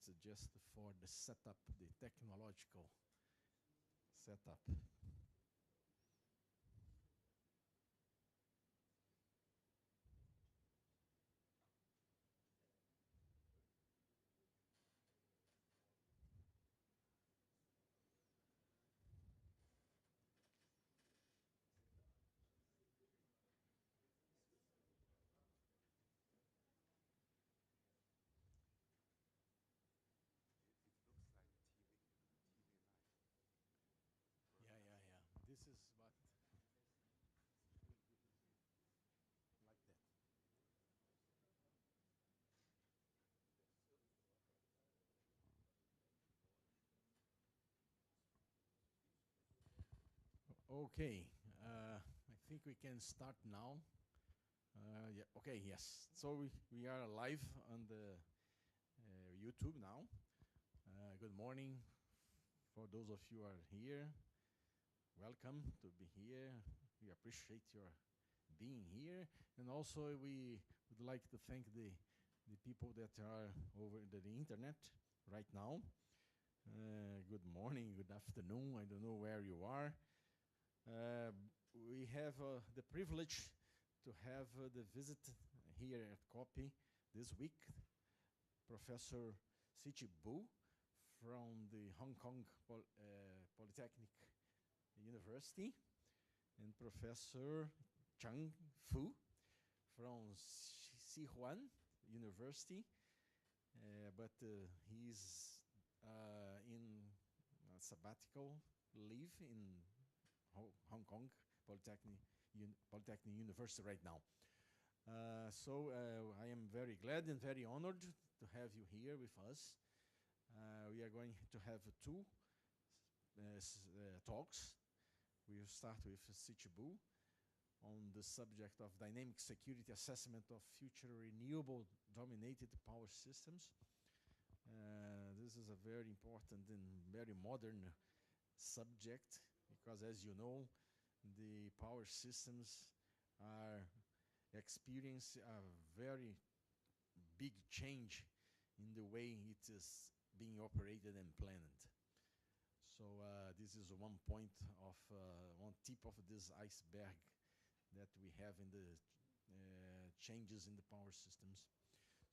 it's just for the setup, the technological setup. Yeah, yeah, yeah. This is what like that. Okay, I think we can start now. Yeah, okay, yes. So we are live on the YouTube now. Good morning for those of you who are here. Welcome to be here. We appreciate your being here, and also we would like to thank the people that are over the internet right now. Good morning, good afternoon. I don't know where you are. Uh, we have the privilege to have the visit here at COPY this week, Professor Sichi Bu from the Hong Kong Polytechnic University, and Professor Chang Fu from Sichuan University, but he's in sabbatical leave in Hong Kong Polytechnic University right now. So I am very glad and very honored to have you here with us. We are going to have two talks. We'll start with Sichibu on the subject of dynamic security assessment of future renewable dominated power systems. This is a very important and very modern subject because, as you know, the power systems are experiencing a very big change in the way it is being operated and planned. So this is one point of one tip of this iceberg that we have in the changes in the power systems.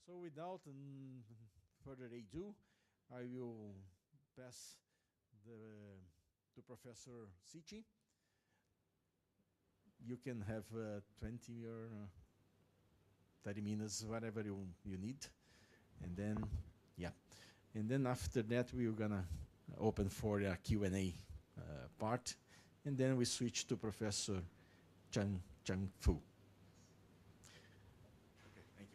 So without further ado, I will pass to Professor Sichi. You can have 20 or 30 minutes, whatever you need. And then, yeah. And then after that, we're gonna open for a Q&A part. And then we switch to Professor Chang Fu. Okay, thank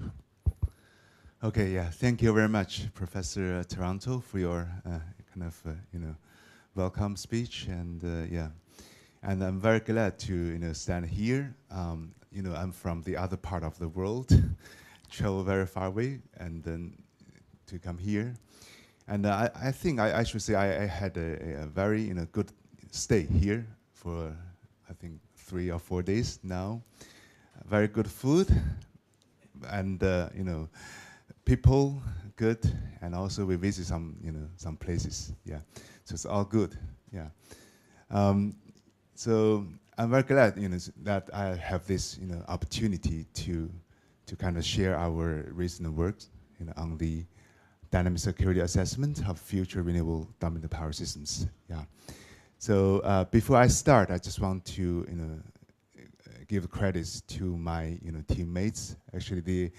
you. Okay, yeah, thank you very much, Professor Taranto, for your kind of, welcome speech. And yeah, and I'm very glad to, stand here. I'm from the other part of the world, travel very far away, and then to come here. And I think I should say I had a very good stay here for, I think, 3 or 4 days now. Very good food, and people good, and also we visit some places. Yeah, so it's all good. Yeah. So I'm very glad that I have this opportunity to kind of share our recent work on the dynamic security assessment of future renewable dominant power systems. Yeah. So before I start, I just want to give credits to my teammates. Actually,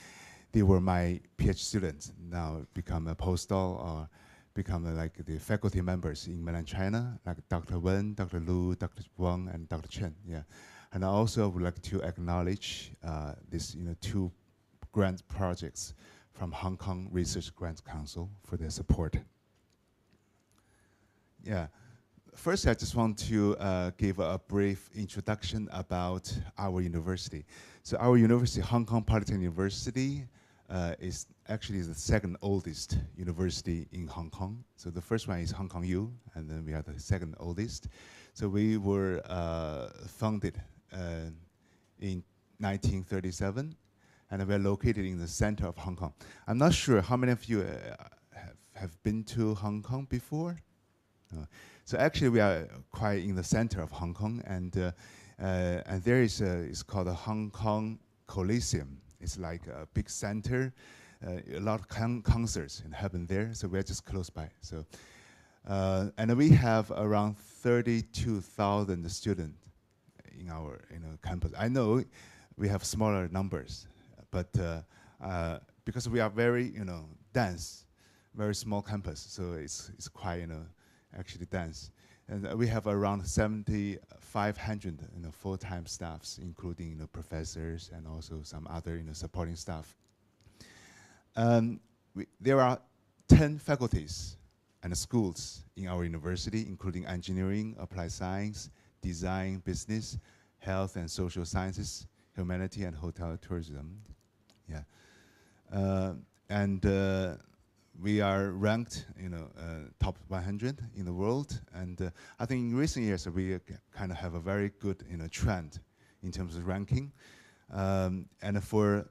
they were my PhD students. Now become a postdoc or become like the faculty members in mainland China, like Dr. Wen, Dr. Lu, Dr. Wang, and Dr. Chen. Yeah. And I also would like to acknowledge this 2 grant projects from Hong Kong Research Grants Council for their support. Yeah. First, I just want to give a brief introduction about our university. So our university, Hong Kong Polytechnic University, is actually the second oldest university in Hong Kong. So the first one is Hong Kong U, and then we are the second oldest. So we were founded in 1937. and we're located in the center of Hong Kong. I'm not sure how many of you have been to Hong Kong before. So actually, we are quite in the center of Hong Kong, and there is it's called the Hong Kong Coliseum. It's like a big center. A lot of concerts happen there, so we're just close by. So, and we have around 32,000 students in our campus. I know we have smaller numbers, but because we are very dense, very small campus, so it's quite actually dense. And we have around 7,500 full-time staffs, including professors and also some other supporting staff. There are 10 faculties and schools in our university, including engineering, applied science, design, business, health and social sciences, humanity, and hotel tourism. Yeah, and we are ranked, top 100 in the world. And I think in recent years we kind of have a very good, trend in terms of ranking. And for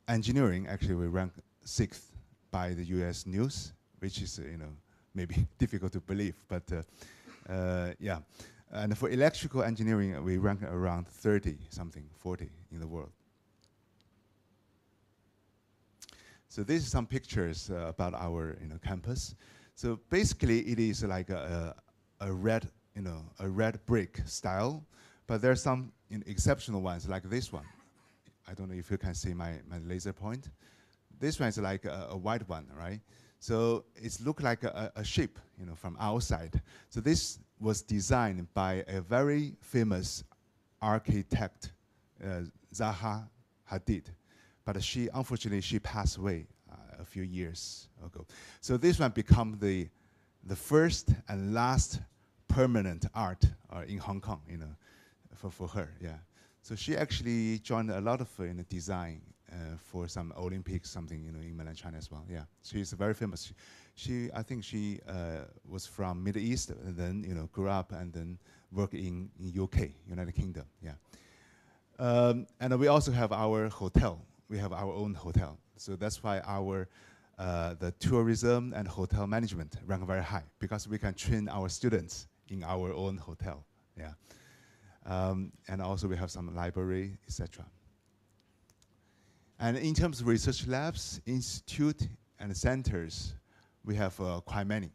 engineering, actually, we rank 6th by the U.S. News, which is, maybe difficult to believe, but yeah. And for electrical engineering, we rank around 40 in the world. So these are some pictures about our campus. So basically, it is like a red brick style, but there are some exceptional ones like this one. I don't know if you can see my laser point. This one is like a white one, right? So it looks like a ship, from outside. So this was designed by a very famous architect, Zaha Hadid. But unfortunately, she passed away a few years ago. So this one became the first and last permanent art in Hong Kong, for her, yeah. So she actually joined a lot of design for some Olympics, something in mainland China as well. Yeah, she's very famous. I think she was from Middle East, and then grew up and then worked in UK, United Kingdom. Yeah, and we also have our hotel. We have our own hotel, so that's why our the tourism and hotel management rank very high, because we can train our students in our own hotel. Yeah. And also we have some library, etc. And in terms of research labs, institute, and centers, we have quite many.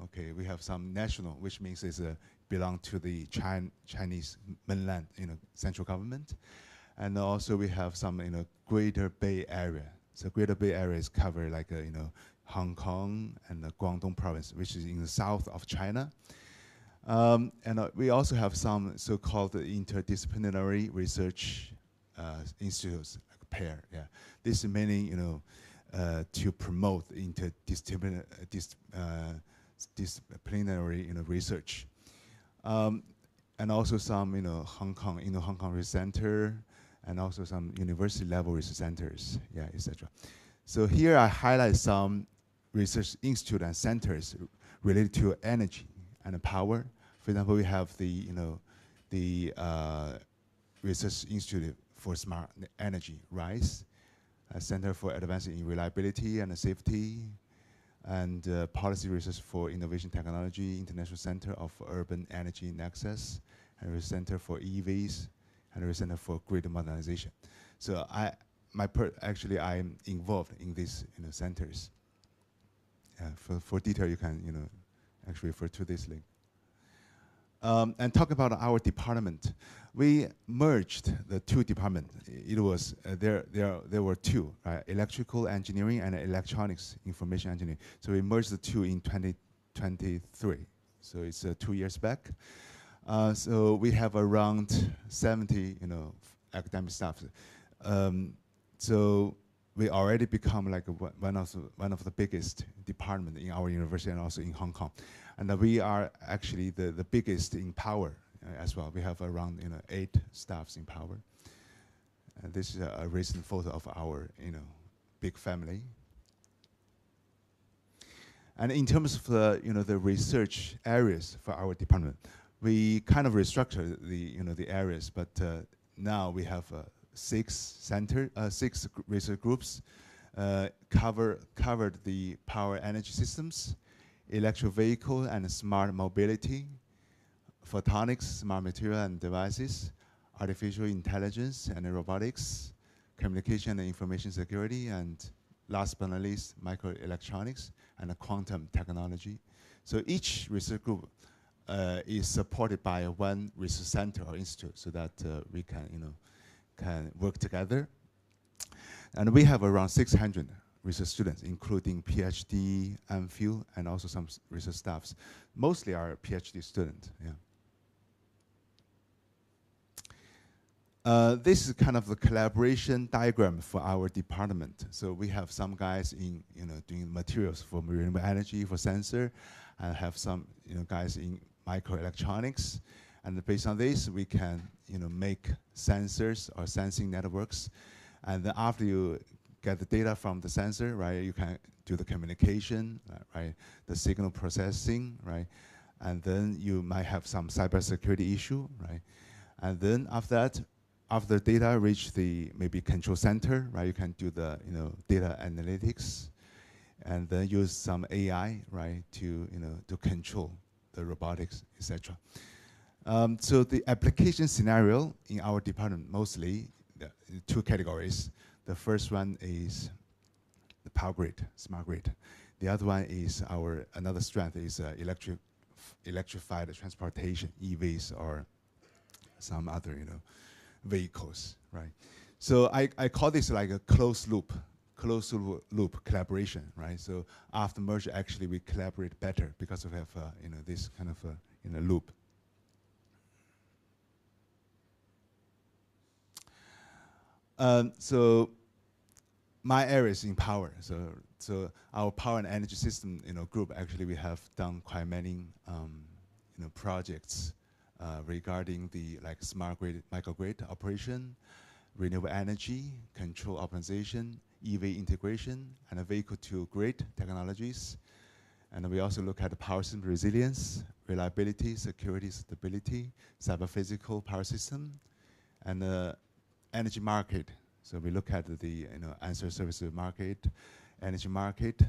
Okay, we have some national, which means it's belong to the Chinese mainland, central government, and also we have some, Greater Bay Area. So Greater Bay Area is covered like Hong Kong and the Guangdong province, which is in the south of China. And we also have some so-called interdisciplinary research institutes, like PAIR. Yeah, this is mainly, to promote interdisciplinary research, and also some, Hong Kong Research Center, and also some university-level research centers, yeah, etc. So here I highlight some research institute and centers related to energy and power. For example, we have the Research Institute for Smart Energy, RISE, a Center for Advancing in Reliability and Safety, and Policy Research for Innovation Technology, International Center of Urban Energy Nexus, and a Center for EVs, and a Center for Grid Modernization. So actually I'm involved in these centers. For detail, you can actually refer to this link. And talk about our department. We merged the two departments. It was there were two, right? Electrical engineering and electronics information engineering. So we merged the two in 2023. So it's 2 years back. So we have around 70, academic staff. So we already become like one of the biggest department in our university and also in Hong Kong. And we are actually the biggest in power as well. We have around 8 staffs in power. And this is a recent photo of our big family. And in terms of the research areas for our department, we kind of restructured the areas, but now we have six research groups covered the power energy systems, electric vehicle and smart mobility, photonics, smart material and devices, artificial intelligence and robotics, communication and information security, and last but not least, microelectronics and quantum technology. So each research group is supported by one research center or institute, so that we can work together. And we have around 600 research students, including PhD, MPhil, and also some research staffs. Mostly are PhD students. Yeah. This is kind of the collaboration diagram for our department. So we have some guys in doing materials for renewable energy, for sensor, and have some guys in microelectronics. And based on this, we can make sensors or sensing networks. And then after you get the data from the sensor, right, you can do the communication, right, the signal processing, right, and then you might have some cybersecurity issue, right, and then after that, after the data reach the maybe control center, right, you can do the data analytics, and then use some AI, right, to to control the robotics, etc. So the application scenario in our department mostly two categories. The first one is the power grid, smart grid. The other one is another strength is electrified transportation, EVs or some other vehicles, right? So I call this like a closed loop collaboration, right? So after merger, actually we collaborate better because we have this kind of loop. So my area is in power. So our power and energy system group, actually we have done quite many projects regarding the smart grid, microgrid operation, renewable energy, control optimization, EV integration, and vehicle to grid technologies. And we also look at the power system resilience, reliability, security, stability, cyber physical power system, and energy market. So we look at the answer services market, energy market,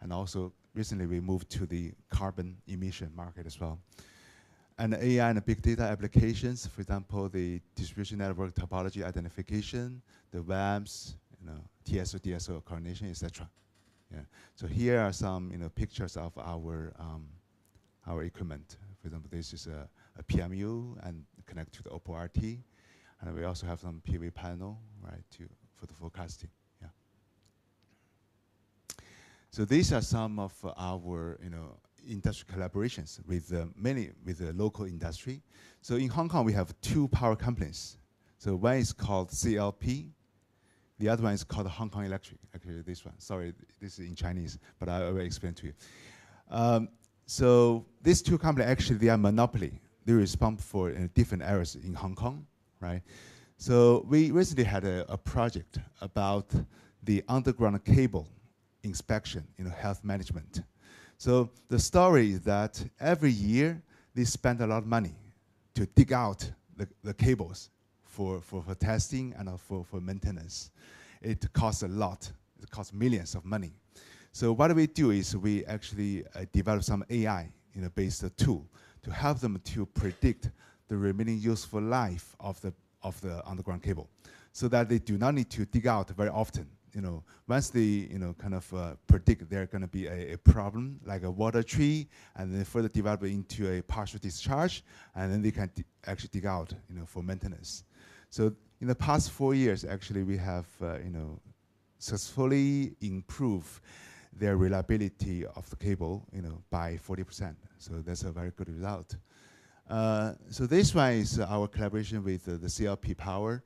and also recently we moved to the carbon emission market as well. And AI and big data applications, for example, the distribution network topology identification, the WAMs, TSO, DSO coordination, etc. Yeah. So here are some pictures of our equipment. For example, this is a PMU and connect to the OPPO RT. And we also have some PV panel, right, for the forecasting. Yeah. So these are some of our, industry collaborations with many with the local industry. So in Hong Kong, we have two power companies. So one is called CLP. The other one is called Hong Kong Electric. Actually, this one. Sorry, this is in Chinese, but I will explain to you. So these two companies, actually, they are monopoly. They're responsible for different areas in Hong Kong. Right? So we recently had a project about the underground cable inspection, health management. So the story is that every year they spend a lot of money to dig out the cables for testing and for maintenance. It costs a lot. It costs millions of money. So what we do is we actually develop some AI based tool to help them to predict the remaining useful life of the underground cable, so that they do not need to dig out very often. Once they kind of predict there's going to be a problem like a water tree, and then further develop into a partial discharge, and then they can actually dig out for maintenance. So in the past 4 years, actually we have successfully improved their reliability of the cable by 40%. So that's a very good result. So this one is our collaboration with the CLP Power,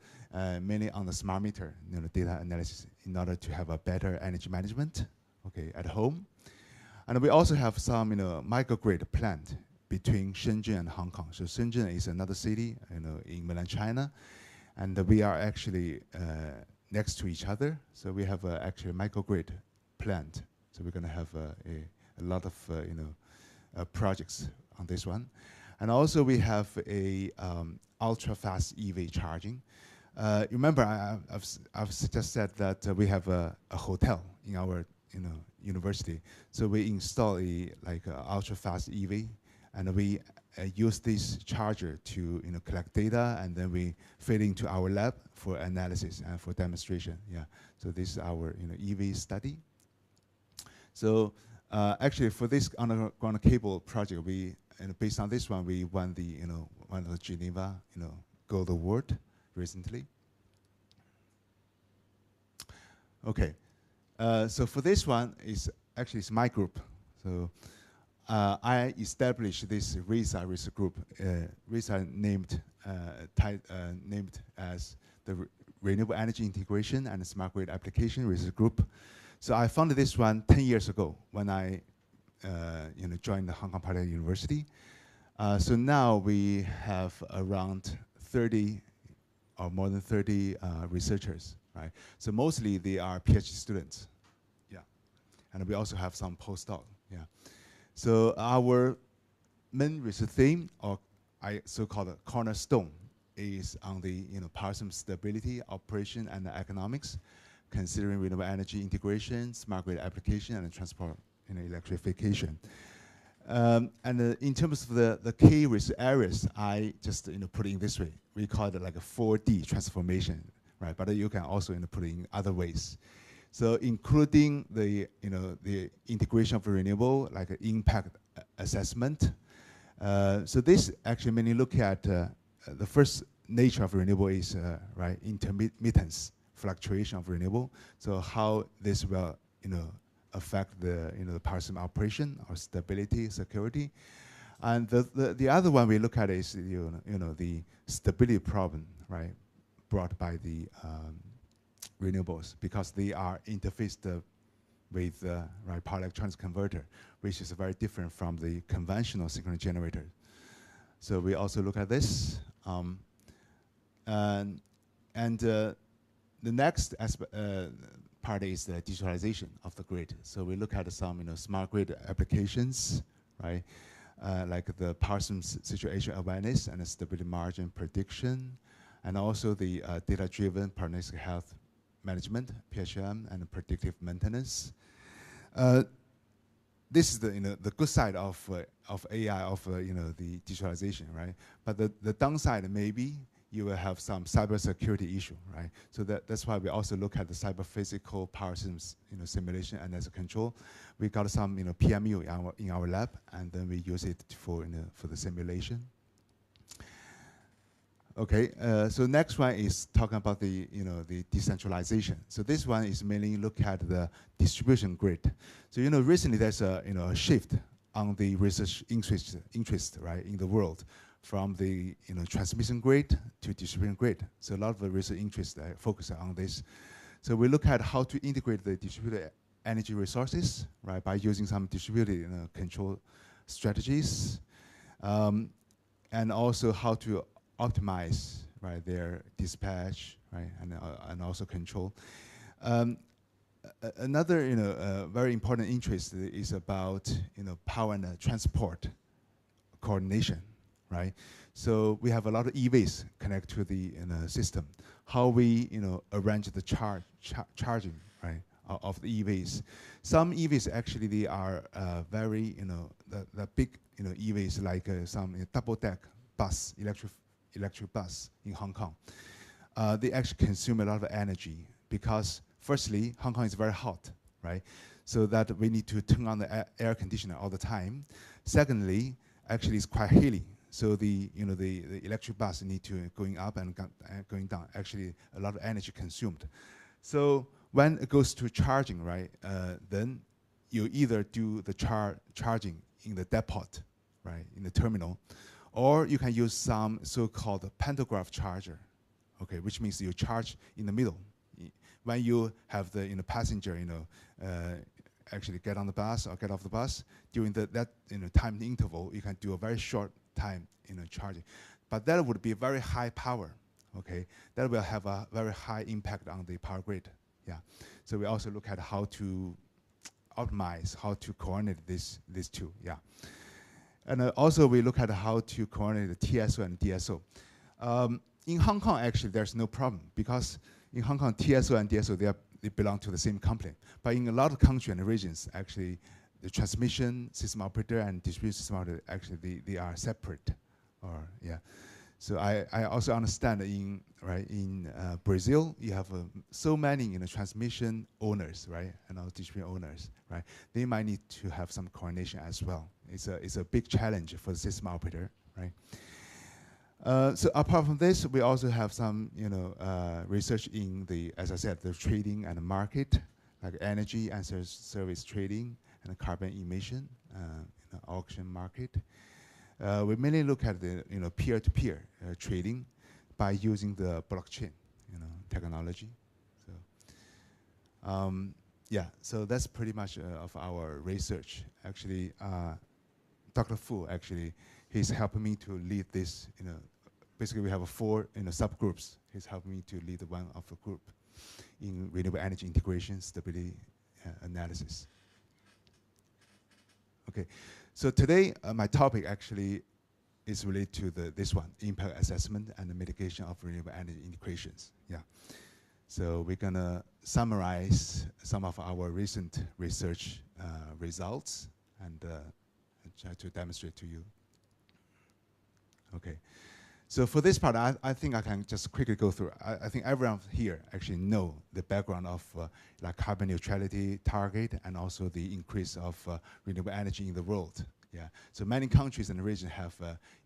mainly on the smart meter data analysis in order to have a better energy management, at home. And we also have some microgrid plant between Shenzhen and Hong Kong. So Shenzhen is another city in mainland China, and we are actually next to each other. So we have actually a microgrid plant. So we're going to have a lot of projects on this one. And also we have a ultra-fast EV charging. Remember, I've just said that we have a hotel in our university, so we install a ultra fast EV, and we use this charger to collect data, and then we feed into our lab for analysis and for demonstration. Yeah, so this is our EV study. So actually, for this underground cable project, we based on this one, we won the one of the Geneva Gold Award recently. Okay, so for this one is actually it's my group. So I established this RISA research group. RISA named named as the Renewable Energy Integration and Smart Grid Application Research Group. So I founded this one 10 years ago when I joined the Hong Kong Polytechnic University. So now we have around 30 or more than 30 researchers, right? So mostly they are PhD students, yeah. And we also have some postdoc, yeah. So our main research theme, or so-called cornerstone, is on the power system stability, operation, and economics, considering renewable energy integration, smart grid application, and transport electrification. And in terms of the key research areas, I just put it in this way. We call it like a 4D transformation, right? But you can also put it in other ways. So including the the integration of renewable, like impact assessment. So this actually mainly look at the first nature of renewable is right, intermittence, fluctuation of renewable. So how this will affect the the power system operation or stability, security. And the other one we look at is the stability problem, right, brought by the renewables, because they are interfaced with right, power electronics converter, which is very different from the conventional synchronous generator. So we also look at this. And the next part is the digitalization of the grid. So we look at some smart grid applications, right? Like the power system situation awareness and the stability margin prediction, and also the data-driven partnership health management, PHM, and predictive maintenance. This is the good side of AI, of the digitalization, right? But the downside maybe you will have some cybersecurity issue, right? So that's why we also look at the cyber physical power systems simulation and as a control. We got some PMU in our lab, and then we use it for for the simulation. Okay, so next one is talking about the the decentralization. So this one is mainly look at the distribution grid. So recently there's a shift on the research interest right in the world, from the transmission grid to distribution grid. So a lot of the research interests focus on this. So we look at how to integrate the distributed energy resources, right, by using some distributed control strategies, and also how to optimize, right, their dispatch, right, and also control. Another very important interest is about power and transport coordination, right? So we have a lot of EVs connect to the system. How we arrange the charging, right, of the EVs. Some EVs actually they are very the big EVs like some double deck bus, electric bus in Hong Kong. They actually consume a lot of energy because firstly Hong Kong is very hot, right? So that we need to turn on the air conditioner all the time. Secondly, actually it's quite hilly. So the the electric bus need to going up and going down. Actually, a lot of energy consumed. So when it goes to charging, right, then you either do the charging in the depot, right, in the terminal, or you can use some so-called pantograph charger, okay, which means you charge in the middle. When you have the passenger, actually get on the bus or get off the bus, during that time interval, you can do a very short time charging. But that would be very high power, okay? That will have a very high impact on the power grid, yeah. So we also look at how to optimize, how to coordinate these two, yeah. And also we look at how to coordinate the TSO and DSO. in Hong Kong, actually, there's no problem because in Hong Kong, TSO and DSO, they belong to the same company. But in a lot of countries and regions, actually, the transmission system operator and distribution system operator, actually, they are separate. Or, yeah. So I also understand that in Brazil, you have so many transmission owners, right, and also distribution owners, right. They might need to have some coordination as well. It's a big challenge for the system operator, right. So apart from this, we also have some research in the, as I said, the trading and the market, like energy and service trading and carbon emission, auction market. We mainly look at the peer-to-peer trading by using the blockchain technology. So yeah, so that's pretty much of our research. Actually, Dr. Fu actually he's helping me to lead this. Basically we have 4 subgroups. He's helping me to lead one of the group in renewable energy integration stability analysis. Okay. So today, my topic actually is related to this one, impact assessment and the mitigation of renewable energy integrations. Yeah. So we're gonna summarize some of our recent research results and try to demonstrate to you. Okay. So for this part, I think I can just quickly go through. I think everyone here actually know the background of like carbon neutrality target and also the increase of renewable energy in the world. Yeah. So many countries and regions have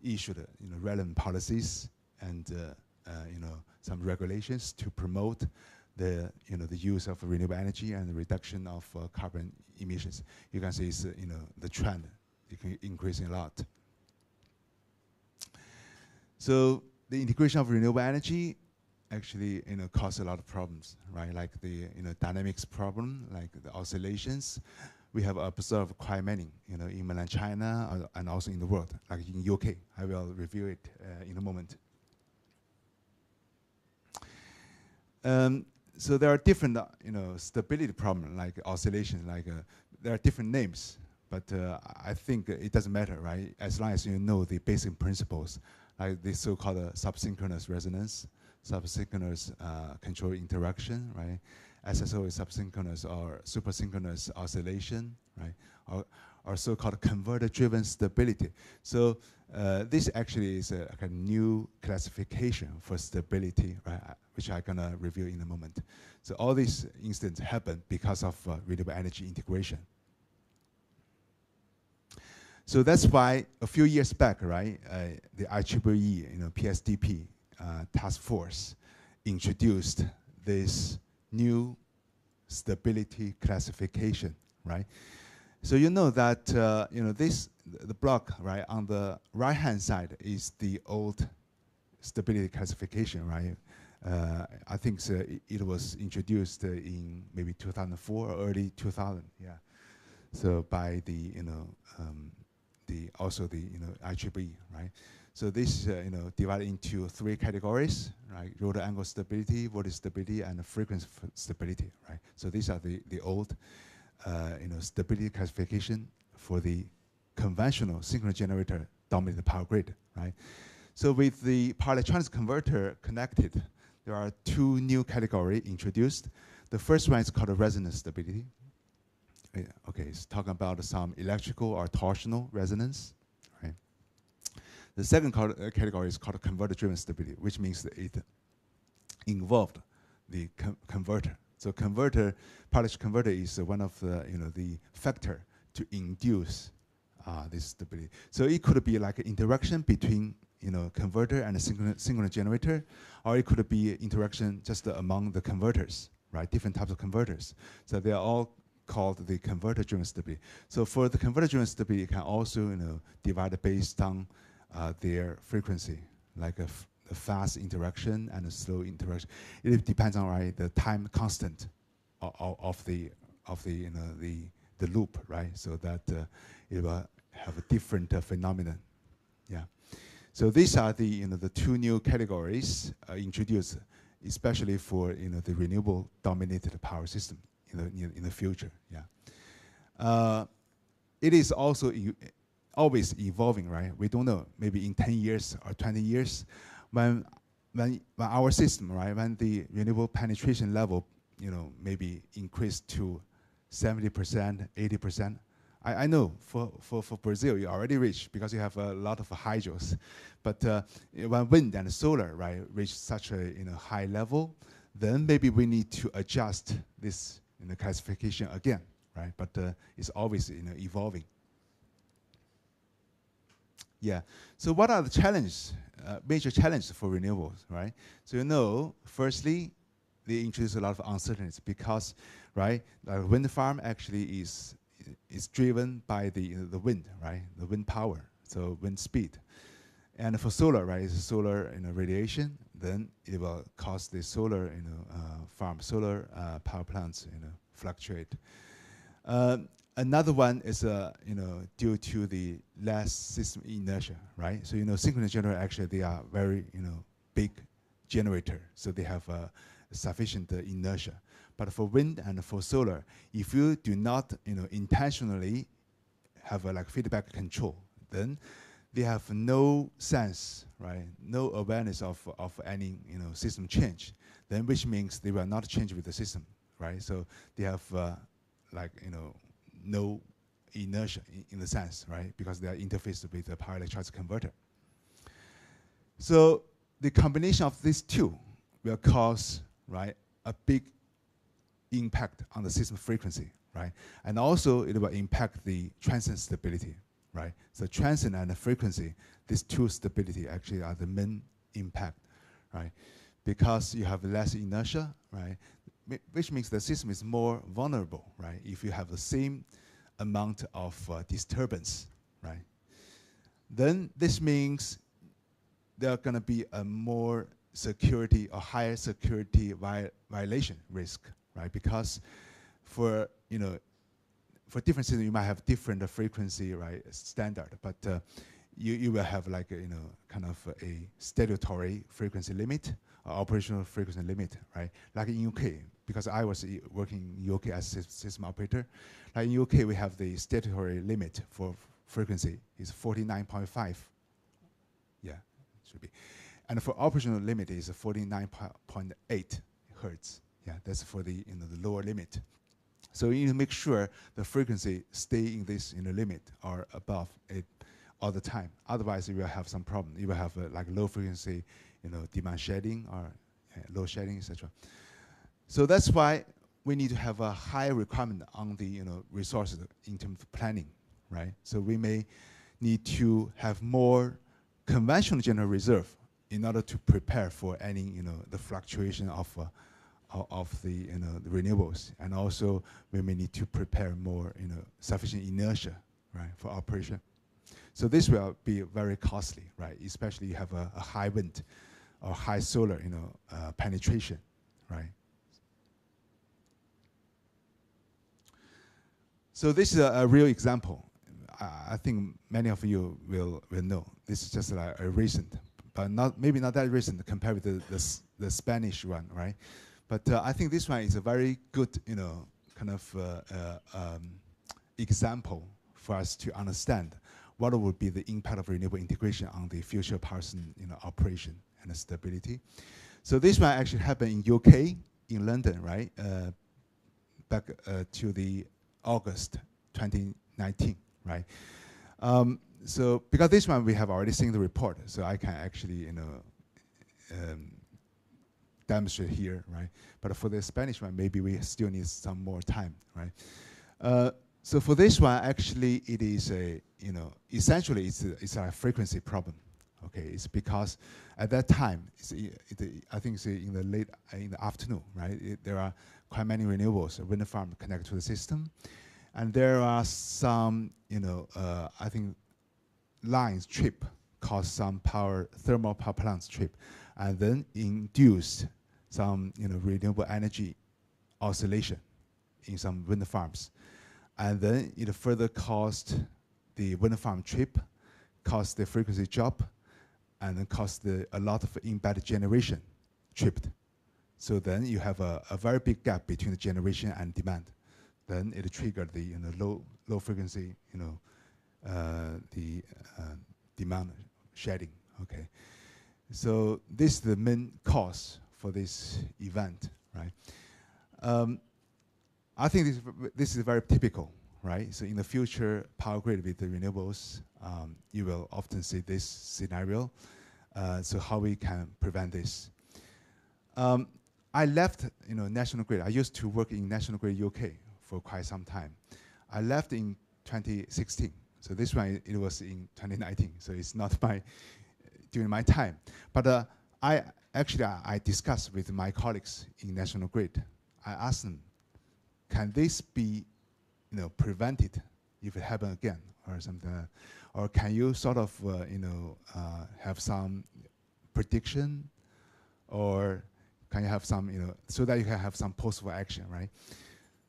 issued relevant policies and some regulations to promote the the use of renewable energy and the reduction of carbon emissions. You can see it's the trend increasing a lot. So the integration of renewable energy actually cause a lot of problems, right? Like the dynamics problem, like the oscillations. We have observed quite many, in mainland China and also in the world, like in UK. I will review it in a moment. So there are different, stability problems, like oscillations, like there are different names, but I think it doesn't matter, right? As long as you know the basic principles, like the so-called subsynchronous resonance, subsynchronous control interaction, right? SSO is subsynchronous or supersynchronous oscillation, right? Or so-called converter-driven stability. So this actually is a new classification for stability, right? Which I'm gonna review in a moment. So all these instances happen because of renewable energy integration. So that's why a few years back, right, the IEEE, PSDP task force introduced this new stability classification, right? So you know that the block right on the right-hand side is the old stability classification, right? I think it was introduced in maybe 2004 or early 2000, yeah. So by the also the IEEE, right? So this divided into 3 categories, right? Rotor angle stability, voltage stability, and frequency stability, right? So these are the old stability classification for the conventional synchronous generator dominated power grid, right? So with the power electronics converter connected, there are 2 new categories introduced. The first one is called resonance stability. Okay, it's talking about some electrical or torsional resonance, right? The second category is called converter-driven stability, which means that it involved the converter. So power electric converter is one of the the factor to induce this stability. So it could be like an interaction between converter and a synchronous generator, or it could be interaction just among the converters, right? Different types of converters. So they are all called the converter-driven stability. So for the converter-driven stability, you can also divide it based on their frequency, like a fast interaction and a slow interaction. It depends on the time constant of the loop, right? So that it will have a different phenomenon. Yeah. So these are the 2 new categories introduced, especially for the renewable dominated power system in the future. Yeah. It is also always evolving, right? We don't know. Maybe in 10 years or 20 years, when when our system, right, when the renewable penetration level, maybe increased to 70%, 80%. I know for Brazil, you already reached because you have a lot of hydros. But when wind and solar, right, reach such a high level, then maybe we need to adjust this classification again, right? But it's always evolving. Yeah. So what are the challenges, major challenges for renewables, right? So firstly, they introduce a lot of uncertainties because, right, the wind farm actually is driven by the wind, right, the wind power, so wind speed. And for solar, right, it's solar radiation, then it will cause the solar solar power plants fluctuate. Another one is due to the less system inertia, right? So synchronous generator actually they are very big generator, so they have sufficient inertia. But for wind and for solar, if you do not intentionally have a feedback control, then they have no sense, right? No awareness of any system change. Then which means they will not change with the system, right? So they have no inertia in the sense, right? Because they are interfaced with the power electronics converter. So the combination of these two will cause, right, a big impact on the system frequency, right? And also it will impact the transient stability, right? So transient and the frequency, these two stability actually are the main impact, right? Because you have less inertia, right? Which means the system is more vulnerable, right? If you have the same amount of disturbance, right? Then this means there are going to be a more security or higher security violation risk, right? Because for different systems, you might have different frequency, right, standard, but you will have kind of a statutory frequency limit, operational frequency limit, right? Like in UK, because I was working in UK as a system operator, like in UK we have the statutory limit for frequency is 49.5. Yeah, it should be. And for operational limit is 49.8 hertz. Yeah, that's for the the lower limit. So you need to make sure the frequency stay in this limit or above it all the time. Otherwise, you will have some problem. You will have low frequency, demand shedding or low shedding, etc. So that's why we need to have a high requirement on the resources in terms of planning, right? So we may need to have more conventional general reserve in order to prepare for any the fluctuation of the the renewables, and also we may need to prepare more sufficient inertia, right, for operation. So this will be very costly, right? Especially you have a high wind or high solar penetration, right? So this is a real example. I think many of you will know. This is just a recent, but maybe not that recent compared with the Spanish one, right? But I think this one is a very good, kind of example for us to understand what would be the impact of renewable integration on the future power system, operation and stability. So this one actually happened in UK, in London, right? Back to the August 2019, right? So because this one we have already seen the report, so I can actually, demonstrate here, right? But for the Spanish one, maybe we still need some more time, right? So for this one, actually, it is a, essentially it's a frequency problem. Okay, it's because at that time, I think it's in the afternoon, right? There are quite many renewables, wind farm connected to the system, and there are some, I think, lines trip, cause some thermal power plants trip, and then induced some, renewable energy oscillation in some wind farms. And then it further caused the wind farm trip, caused the frequency drop, and then caused a lot of embedded generation tripped. So then you have a very big gap between the generation and demand. Then it triggered the low frequency, the demand shedding. Okay. So this is the main cause for this event, right? I think this is very typical, right? So in the future power grid with the renewables, you will often see this scenario. So how we can prevent this? I left, National Grid. I used to work in National Grid UK for quite some time. I left in 2016. So this one, it was in 2019. So it's not during my time. But I discussed with my colleagues in National Grid. I asked them, can this be, prevented if it happens again or something? Or can you sort of, have some prediction, or can you have some, so that you can have some possible action, right?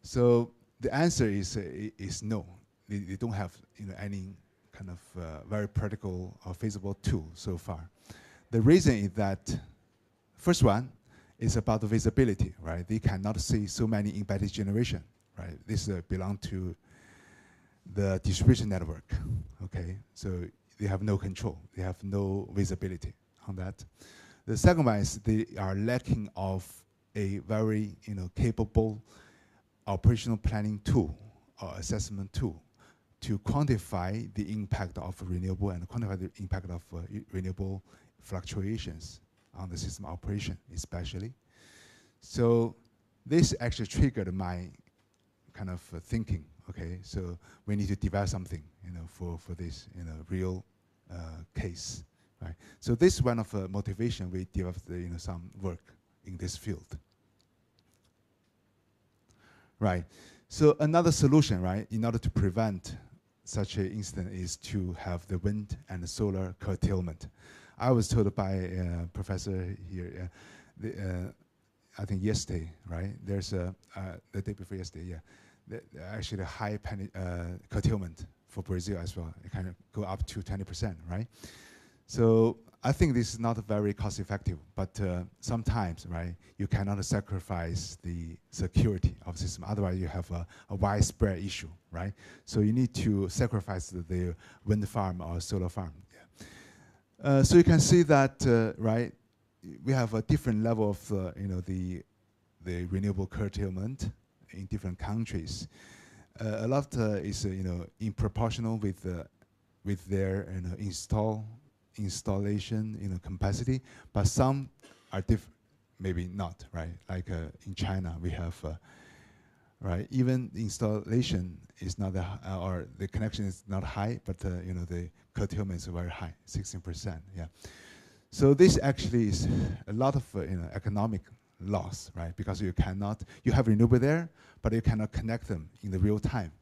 So the answer is no. They don't have, any kind of very practical or feasible tool so far. The reason is that, first one is about the visibility, right? They cannot see so many embedded generation, right? This belong to the distribution network, okay? So they have no control. They have no visibility on that. The second one is they are lacking of a very, capable operational planning tool or assessment tool to quantify the impact of renewable and quantify the impact of renewable fluctuations on the system operation, especially. So this actually triggered my kind of thinking. Okay, so we need to develop something, for this, real case, right? So this is one of the motivation we developed, some work in this field. Right. So another solution, right, in order to prevent such an incident is to have the wind and the solar curtailment. I was told by a professor here, I think yesterday, right? There's the day before yesterday, actually a high curtailment for Brazil as well. It kind of go up to 20%, right? So I think this is not very cost effective, but sometimes, right, you cannot sacrifice the security of the system. Otherwise, you have a widespread issue, right? So you need to sacrifice the wind farm or solar farm. Yeah. So you can see that, right, we have a different level of, the renewable curtailment in different countries. A lot is, in proportional with their, installation, capacity, but some are maybe not, right? Like in China, we have, right? Even the installation is not or the connection is not high, but the curtailment is very high, 16%. Yeah. So this actually is a lot of economic loss, right? Because you have renewable there, but you cannot connect them in the real time.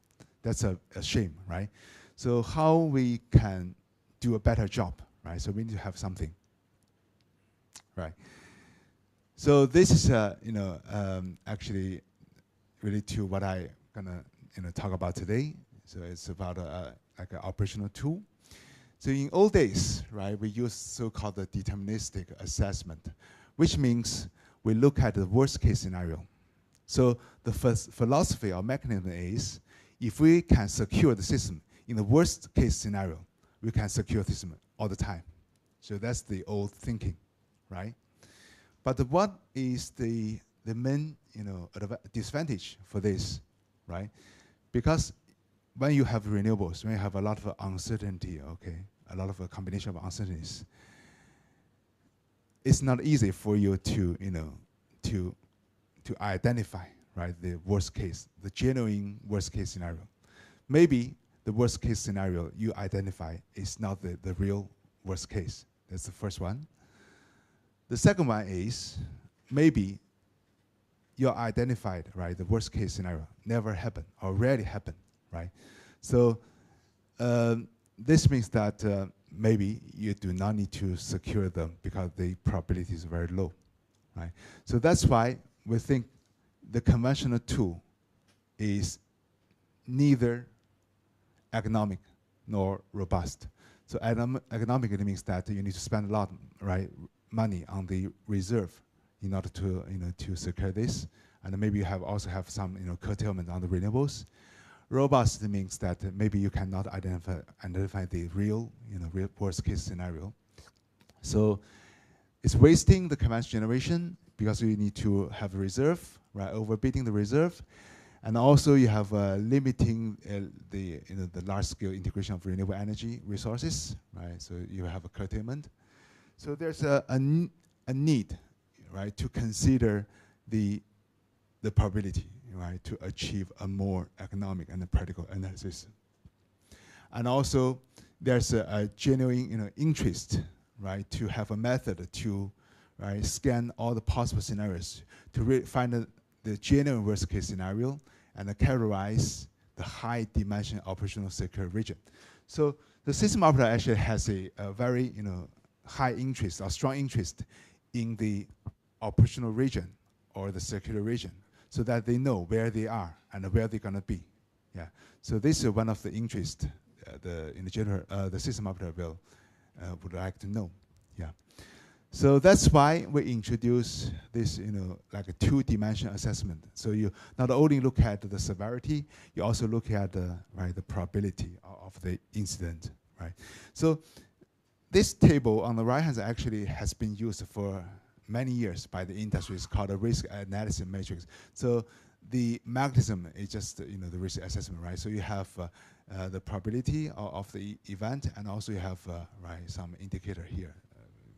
That's a shame, right? So how we can do a better job, right? So we need to have something, right? So this is actually related to what I gonna talk about today. So it's about like an operational tool. So in old days, right, we use so-called the deterministic assessment, which means we look at the worst case scenario. So the first philosophy or mechanism is, if we can secure the system in the worst case scenario, we can secure the system all the time. So that's the old thinking, right? But what is the main disadvantage for this, right? Because when you have renewables, when you have a lot of uncertainty, okay, a lot of a combination of uncertainties, it's not easy for you to identify, right, the worst case, the genuine worst case scenario. Maybe the worst case scenario you identify is not the real worst case. That's the first one. The second one is, maybe you identified, right, the worst case scenario never happened or rarely happened, right? So this means that maybe you do not need to secure them because the probability is very low, right? So that's why we think the conventional tool is neither economic nor robust. So economically means that you need to spend a lot, right, money on the reserve in order to to secure this, and maybe you also have some curtailment on the renewables. Robust means that maybe you cannot identify the real real worst case scenario. So it's wasting the conventional generation because you need to have a reserve, right? Overbidding the reserve, and also you have limiting the large scale integration of renewable energy resources, right? So you have a curtailment. So there's a need, right, to consider the probability, right, to achieve a more economic and a practical analysis. And also, there's a genuine, interest, right, to have a method to, right, scan all the possible scenarios to find the genuine worst case scenario and characterize the high dimension operational secure region. So the system operator actually has a very, high interest or strong interest in the operational region or the secure region, so that they know where they are and where they're going to be. Yeah. So this is one of the interests the system operator would like to know. Yeah. So that's why we introduce this, like a two-dimensional assessment. So you not only look at the severity, you also look at the probability of the incident, right? So this table on the right hand side actually has been used for many years by the industry. It's called a risk analysis matrix. So the mechanism is just the risk assessment, right? So you have the probability of the event, and also you have some indicator here.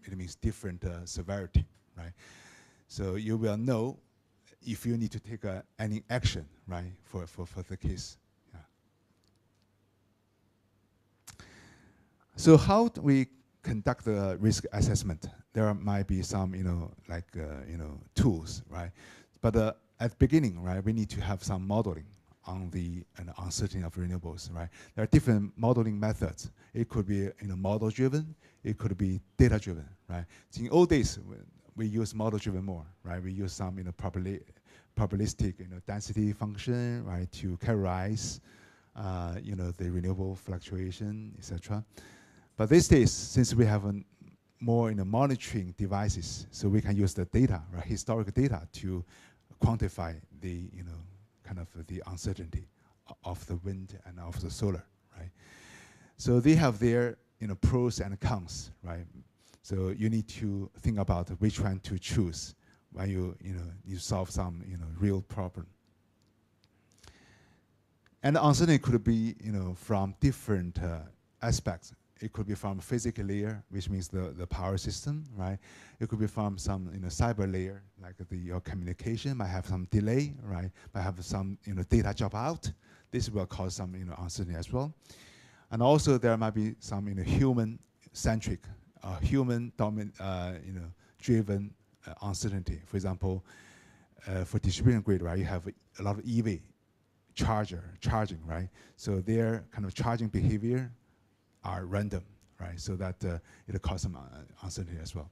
It means different severity, right? So you will know if you need to take any action, right, for the case. Yeah. So how do we conduct the risk assessment? There might be some, tools, right? But at the beginning, right, we need to have some modeling on the uncertainty of renewables, right? There are different modeling methods. It could be model-driven. It could be data-driven, right? So in old days, we use model-driven more, right? We use some probabilistic density function, right, to characterize the renewable fluctuation, etc. But these days, since we have more monitoring devices, so we can use the data, right, historic data, to quantify the the uncertainty of the wind and of the solar, right? So they have their pros and cons, right? So you need to think about which one to choose when you solve some real problem. And the uncertainty could be from different aspects. It could be from a physical layer, which means the power system, right? It could be from some cyber layer, like your communication might have some delay, right? Might have some data drop out. This will cause some uncertainty as well. And also there might be some human-centric, driven uncertainty. For example, for distribution grid, right? You have a lot of EV charging, right? So their charging behavior are random, right? So that it'll cause some uncertainty as well.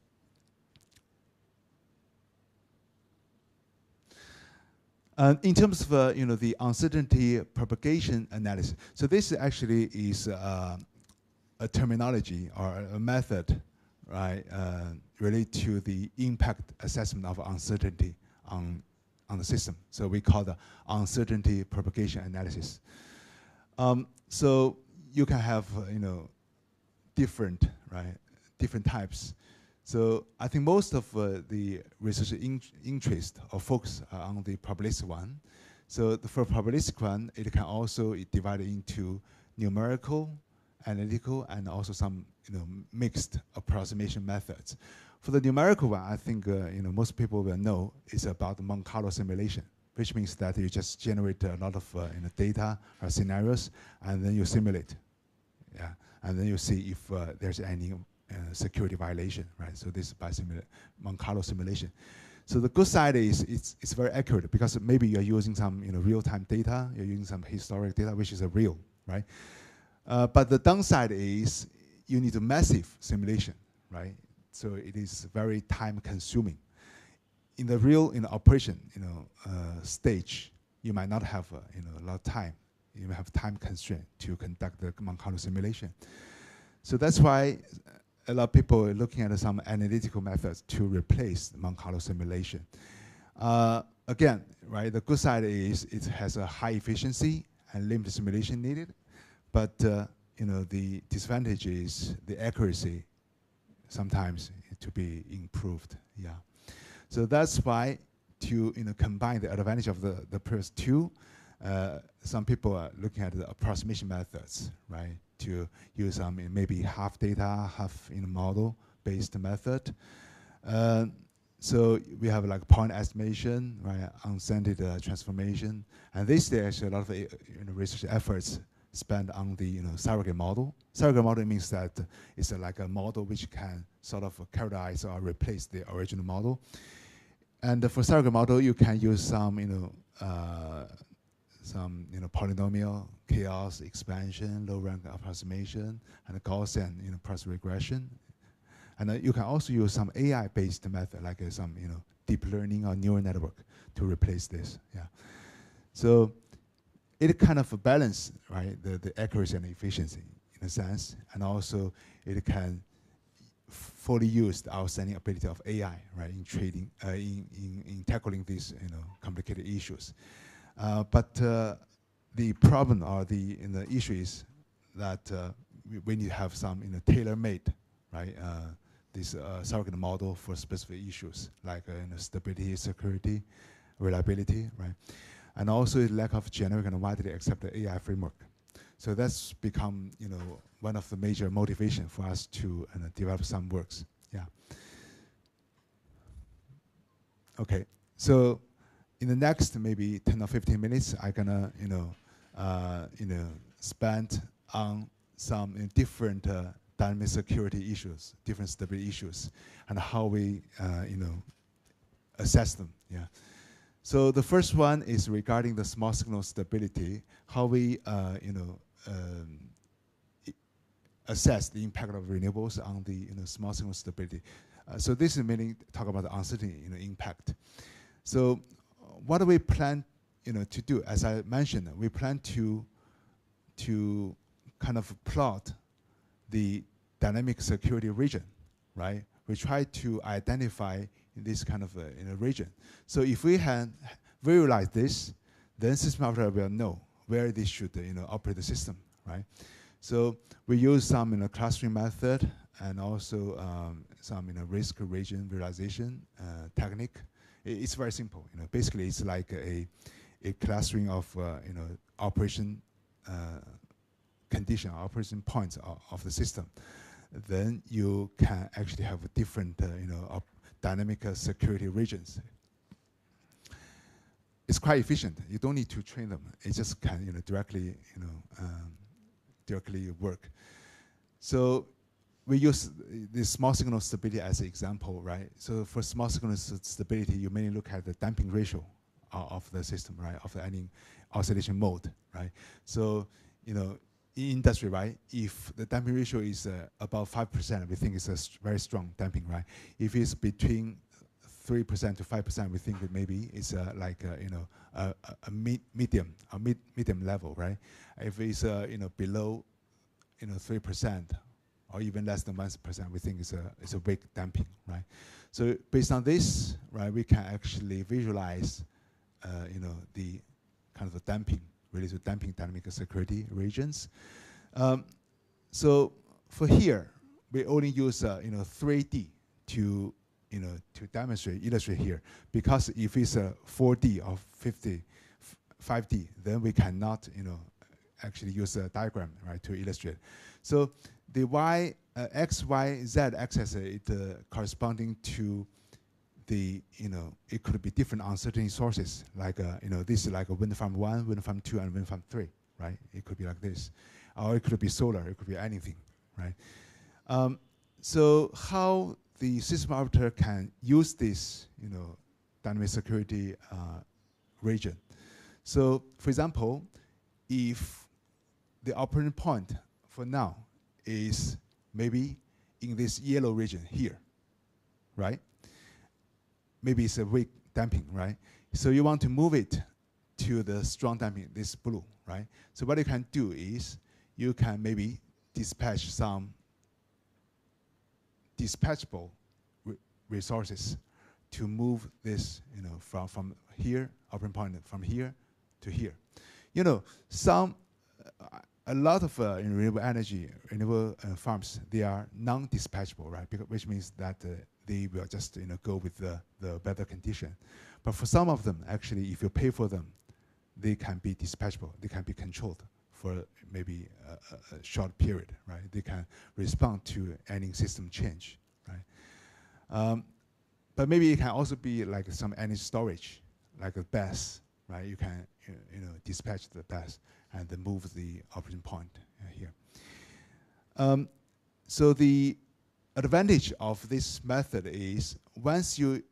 In terms of the uncertainty propagation analysis, so this actually is a terminology or a method, right, related to the impact assessment of uncertainty on the system. So we call the uncertainty propagation analysis. So you can have different types. So I think most of the research interest or focus on the probabilistic one. So for probabilistic one, it can also divide into numerical, analytical, and also some mixed approximation methods. For the numerical one, I think most people will know it's about the Monte Carlo simulation, which means that you just generate a lot of data or scenarios, and then you simulate, yeah, and then you see if there's any security violation, right? So this is by Monte Carlo simulation. So the good side is it's very accurate, because maybe you're using some real-time data, you're using some historic data, which is real, right? But the downside is you need a massive simulation, right? So it is very time-consuming. In the real operation stage, you might not have a lot of time. You may have time constraint to conduct the Monte Carlo simulation. So that's why a lot of people are looking at some analytical methods to replace the Monte Carlo simulation. Again, right, the good side is it has a high efficiency and limited simulation needed, but the disadvantage is the accuracy sometimes to be improved. Yeah. So that's why to combine the advantage of the first two, some people are looking at the approximation methods, right? To use some maybe half data, half model-based method. So we have like point estimation, right? Uncentered transformation, and this there's actually a lot of research efforts spent on the surrogate model. Surrogate model means that it's like a model which can sort of characterize or replace the original model. And for surrogate model, you can use some polynomial, chaos expansion, low rank approximation, and Gaussian partial regression. And you can also use some AI-based method, like some deep learning or neural network, to replace this. Yeah. So it kind of balance, right, the accuracy and efficiency in a sense, and also it can fully use the outstanding ability of AI, right, in trading, in tackling these complicated issues. But the problem or the issue is that we need to have some tailor-made, right, this surrogate model for specific issues like stability, security, reliability, right, and also the lack of generic and widely accepted AI framework. So that's become one of the major motivation for us to develop some works. Yeah. Okay. So in the next maybe 10 or 15 minutes, I'm gonna spend on some different dynamic security issues, different stability issues, and how we assess them. Yeah. So the first one is regarding the small signal stability, how we assess the impact of renewables on the small signal stability. So this is mainly talk about the uncertainty impact. So what do we plan to do? As I mentioned, we plan to kind of plot the dynamic security region, right? We try to identify this kind of region. So if we can visualize this, then system operator will know where they should operate the system, right? So we use some clustering method and also some risk region visualization technique. It's very simple. Basically it's like a clustering of operation condition, operation points of the system. Then you can actually have different dynamic security regions. It's quite efficient. You don't need to train them. It just can directly work. So we use the small signal stability as an example, right? So for small signal stability, you mainly look at the damping ratio of the system, right? Of any oscillation mode, right? So in industry, right? If the damping ratio is about 5%, we think it's a very strong damping, right? If it's between 3% to 5%, we think that maybe it's like a medium level, right? If it's below 3% or even less than 1%, we think it's a weak damping, right? So based on this, right, we can actually visualize the kind of the damping related to damping dynamic security regions. So for here, we only use 3D to illustrate here, because if it's a 4D or 5D, then we cannot actually use a diagram, right, to illustrate. So the x, y, z axis corresponding to the it could be different uncertainty sources, like this is like a wind farm 1, wind farm 2, and wind farm 3, right? It could be like this, or it could be solar, it could be anything, right? So how the system operator can use this dynamic security region. So for example, if the operating point for now is maybe in this yellow region here, right? Maybe it's a weak damping, right? So you want to move it to the strong damping, this blue, right? So what you can do is you can maybe dispatch some dispatchable resources to move this, from here, operating point from here to here. a lot of renewable energy, renewable farms, they are non-dispatchable, right? Which means that they will just go with the weather condition. But for some of them, actually, if you pay for them, they can be dispatchable. They can be controlled for maybe a short period, right? They can respond to any system change, right? But maybe it can also be like some energy storage, like a BESS, right? You can dispatch the BESS and then move the operating point here. So the advantage of this method is once you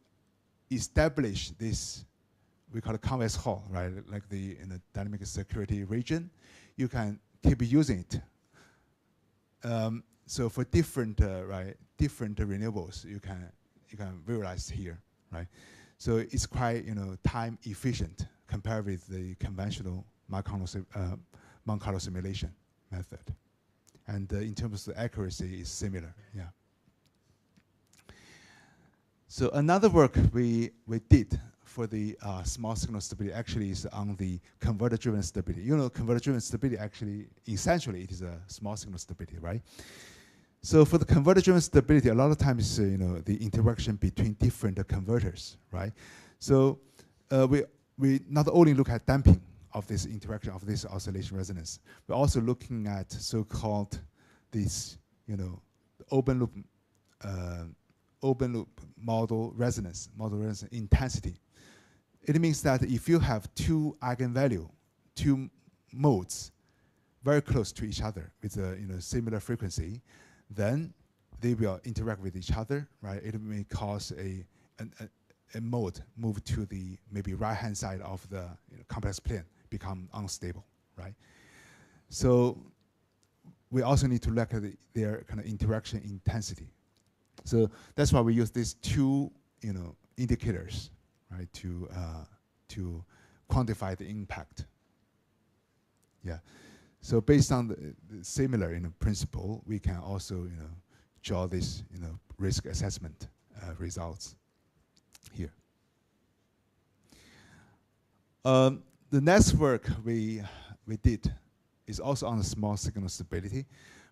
establish this, we call it convex hull, right? Like in the dynamic security region, you can keep using it. So for different different renewables, you can visualize here, right? So it's quite time efficient compared with the conventional Monte Carlo simulation method, and in terms of the accuracy, is similar. Yeah. So another work we did for the small signal stability actually is on the converter-driven stability. Converter-driven stability actually, essentially, it is a small signal stability, right? So for the converter-driven stability, a lot of times, the interaction between different converters, right? So we not only look at damping of this interaction, of this oscillation resonance, we're also looking at so-called this, open loop model resonance intensity. It means that if you have two eigenvalue, two modes very close to each other with a similar frequency, then they will interact with each other, right? It may cause a mode move to the maybe right-hand side of the complex plane, become unstable, right? So we also need to look at their kind of interaction intensity. So that's why we use these two, indicators, right, to quantify the impact. Yeah. So based on the similar principle, we can also draw this risk assessment results here. The next work we did is also on the small signal stability,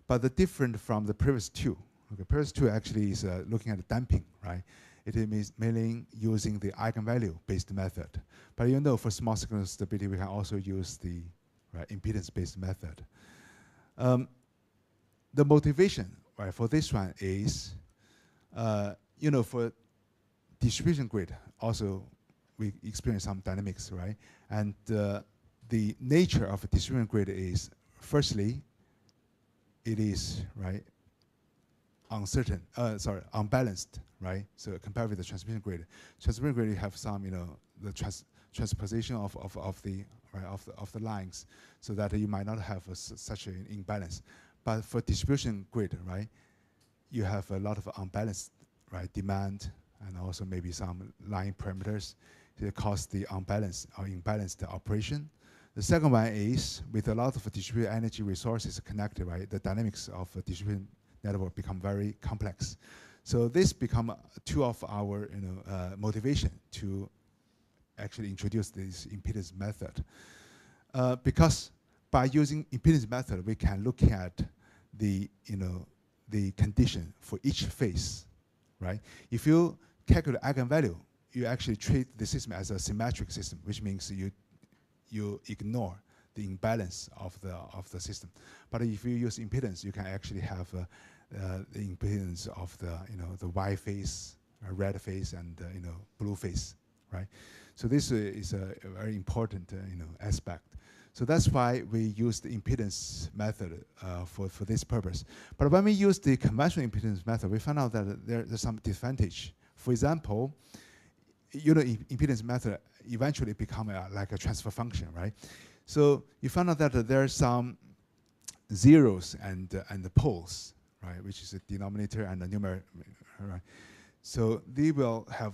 but the different from the previous two. Okay, previous two actually is looking at the damping, right? It is mainly using the eigenvalue-based method. But for small signal stability, we can also use the impedance-based method. The motivation, right, for this one is, for distribution grid, also we experience some dynamics, right? And the nature of a distribution grid is, firstly, it is, right, unbalanced, right? So compared with the transmission grid, you have some, the transposition of the lines, so that you might not have such an imbalance. But for distribution grid, right, you have a lot of unbalanced, right, demand, and also maybe some line parameters that cause the unbalanced or imbalanced operation. The second one is, with a lot of distributed energy resources connected, right, the dynamics of a distributed network become very complex. So this become two of our motivation to actually introduce this impedance method. Because by using impedance method, we can look at the condition for each phase, right? If you calculate eigenvalue, you actually treat the system as a symmetric system, which means you ignore the imbalance of the system. But if you use impedance, you can actually have the impedance of the Y phase, red phase, and blue phase, right? So this is a very important aspect. So that's why we use the impedance method for this purpose. But when we use the conventional impedance method, we found out that there's some disadvantage. For example, impedance method eventually become like a transfer function, right? So you found out that there are some zeros and the poles, right, which is a denominator and a numerator, right? So they will have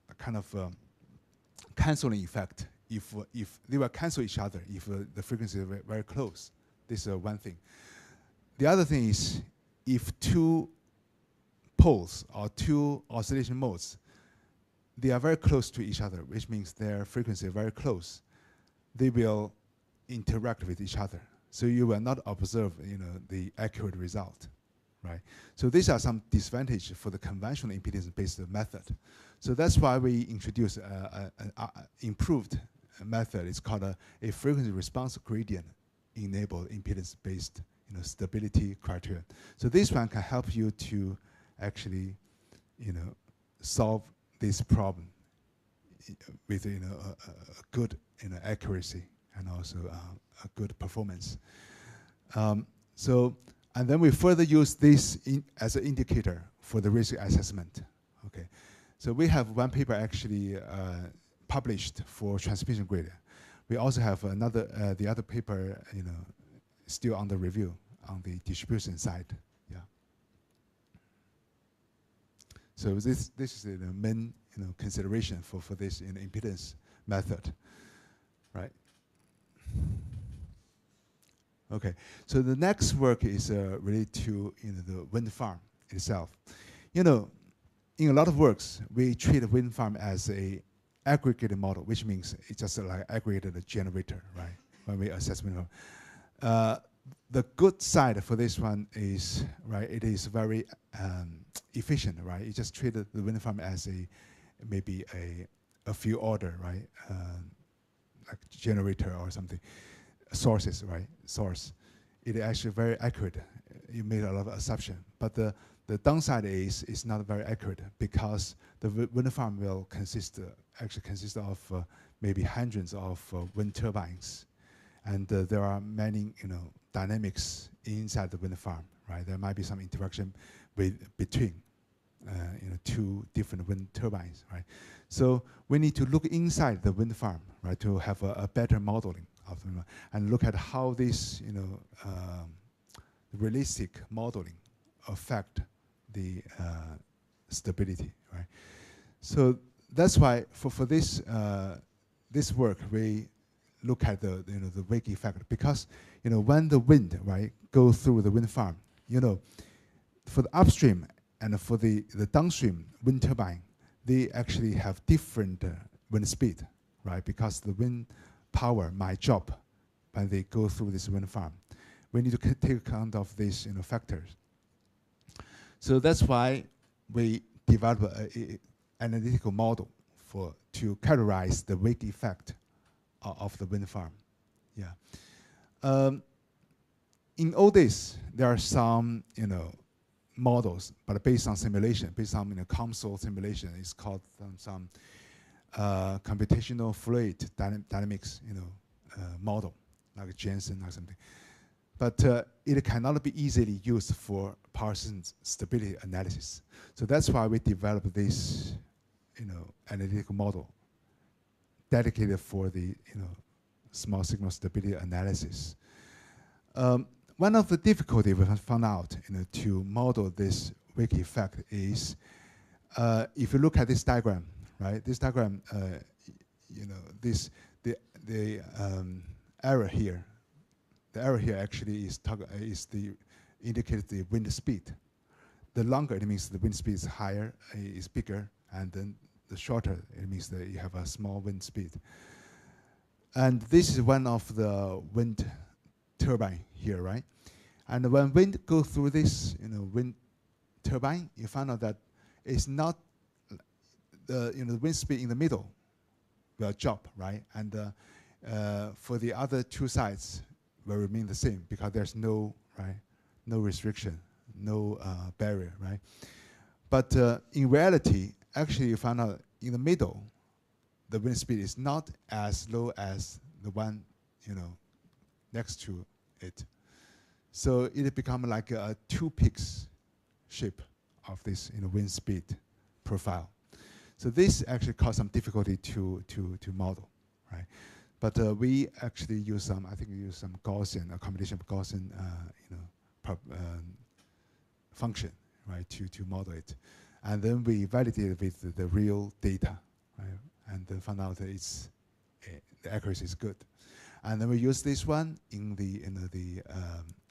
a kind of canceling effect if they will cancel each other if the frequencies are very close. This is one thing. The other thing is, if two poles or two oscillation modes, they are very close to each other, which means their frequency is very close, they will interact with each other. So you will not observe, the accurate result, right? So these are some disadvantages for the conventional impedance-based method. So that's why we introduced an improved method. It's called a frequency response gradient enabled impedance-based stability criteria. So this one can help you to actually solve this problem with a good accuracy and also a good performance. And then we further use this as an indicator for the risk assessment. Okay, so we have one paper actually published for transmission gradient. We also have another, the other paper, still under review on the distribution side. Yeah. So this is the main consideration for this impedance method, right? Okay. So the next work is related to the wind farm itself. In a lot of works, we treat a wind farm as a aggregated model, which means it's just like aggregated generator, right? When we assess wind farm. The good side for this one is, right, it is very efficient, right? You just treat the wind farm as maybe a few order, right? Like generator or something, sources, right? Source. It is actually very accurate. You made a lot of assumption, but the downside is it's not very accurate because the wind farm will actually consist of maybe hundreds of wind turbines, and there are many dynamics inside the wind farm, right? There might be some interaction between two different wind turbines, right? So we need to look inside the wind farm, right, to have a better modeling of them and look at how this realistic modeling affect the stability, right? So that's why for this this work we look at the wake effect, because when the wind, right, goes through the wind farm, for the upstream and for the downstream wind turbine, they actually have different wind speed, right? Because the wind power might drop when they go through this wind farm. We need to take account of these factors. So that's why we develop an analytical model to characterize the wake effect of the wind farm. Yeah. In all this, there are some models, but based on simulation, based on console simulation. It's called some computational fluid dynamics model, like Jensen or something. But it cannot be easily used for power system stability analysis. So that's why we developed this analytical model dedicated for the small signal stability analysis. One of the difficulties we have found out to model this wake effect is if you look at this diagram, right? This diagram, the arrow here. The arrow here actually is indicates the wind speed. The longer it means the wind speed is higher, is bigger, and then the shorter it means that you have a small wind speed. And this is one of the wind turbine here, right? And when wind goes through this, wind turbine, you find out that it's not the wind speed in the middle will drop, right? And for the other two sides will remain the same because there's no restriction, no barrier, right? But in reality, actually, you find out in the middle, the wind speed is not as low as the one next to it. So it becomes like a two peaks shape of this wind speed profile. So this actually caused some difficulty to model, right? But we actually use some, I think we use some Gaussian, a combination of Gaussian, function, right, to model it. And then we validate it with the real data, right? And then found out that the accuracy is good. And then we use this one in the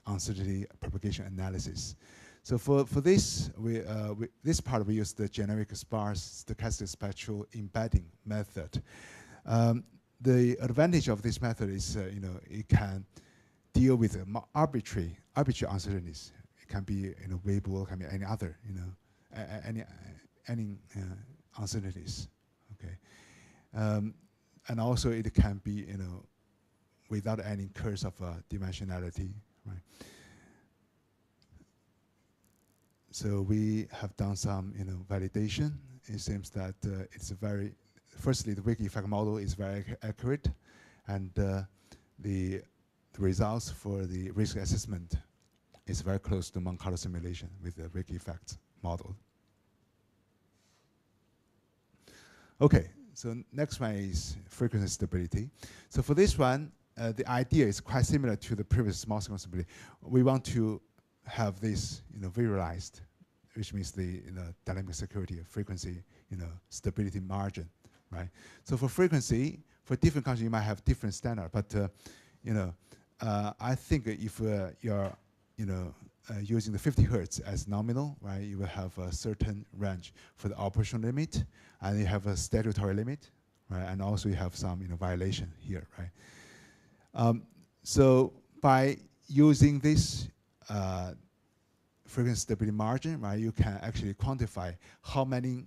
uncertainty propagation analysis. So for this, this part we use the generic sparse stochastic spectral embedding method. The advantage of this method is it can deal with arbitrary uncertainties. It can be variable, can be any other any uncertainties. Okay, and also it can be without any curse of dimensionality, right? So we have done some validation. It seems that it's a very, firstly, the wake effect model is very accurate, and the results for the risk assessment is very close to Monte Carlo simulation with the wake effect model. Okay, so next one is frequency stability. So for this one, the idea is quite similar to the previous small signal stability. We want to have this visualized, which means the dynamic security of frequency stability margin, right? So for frequency, for different countries, you might have different standard, but I think if you're using the 50 hertz as nominal, right, you will have a certain range for the operational limit, and you have a statutory limit, right, and also you have some violation here, right? So by using this frequency stability margin, right, you can actually quantify how many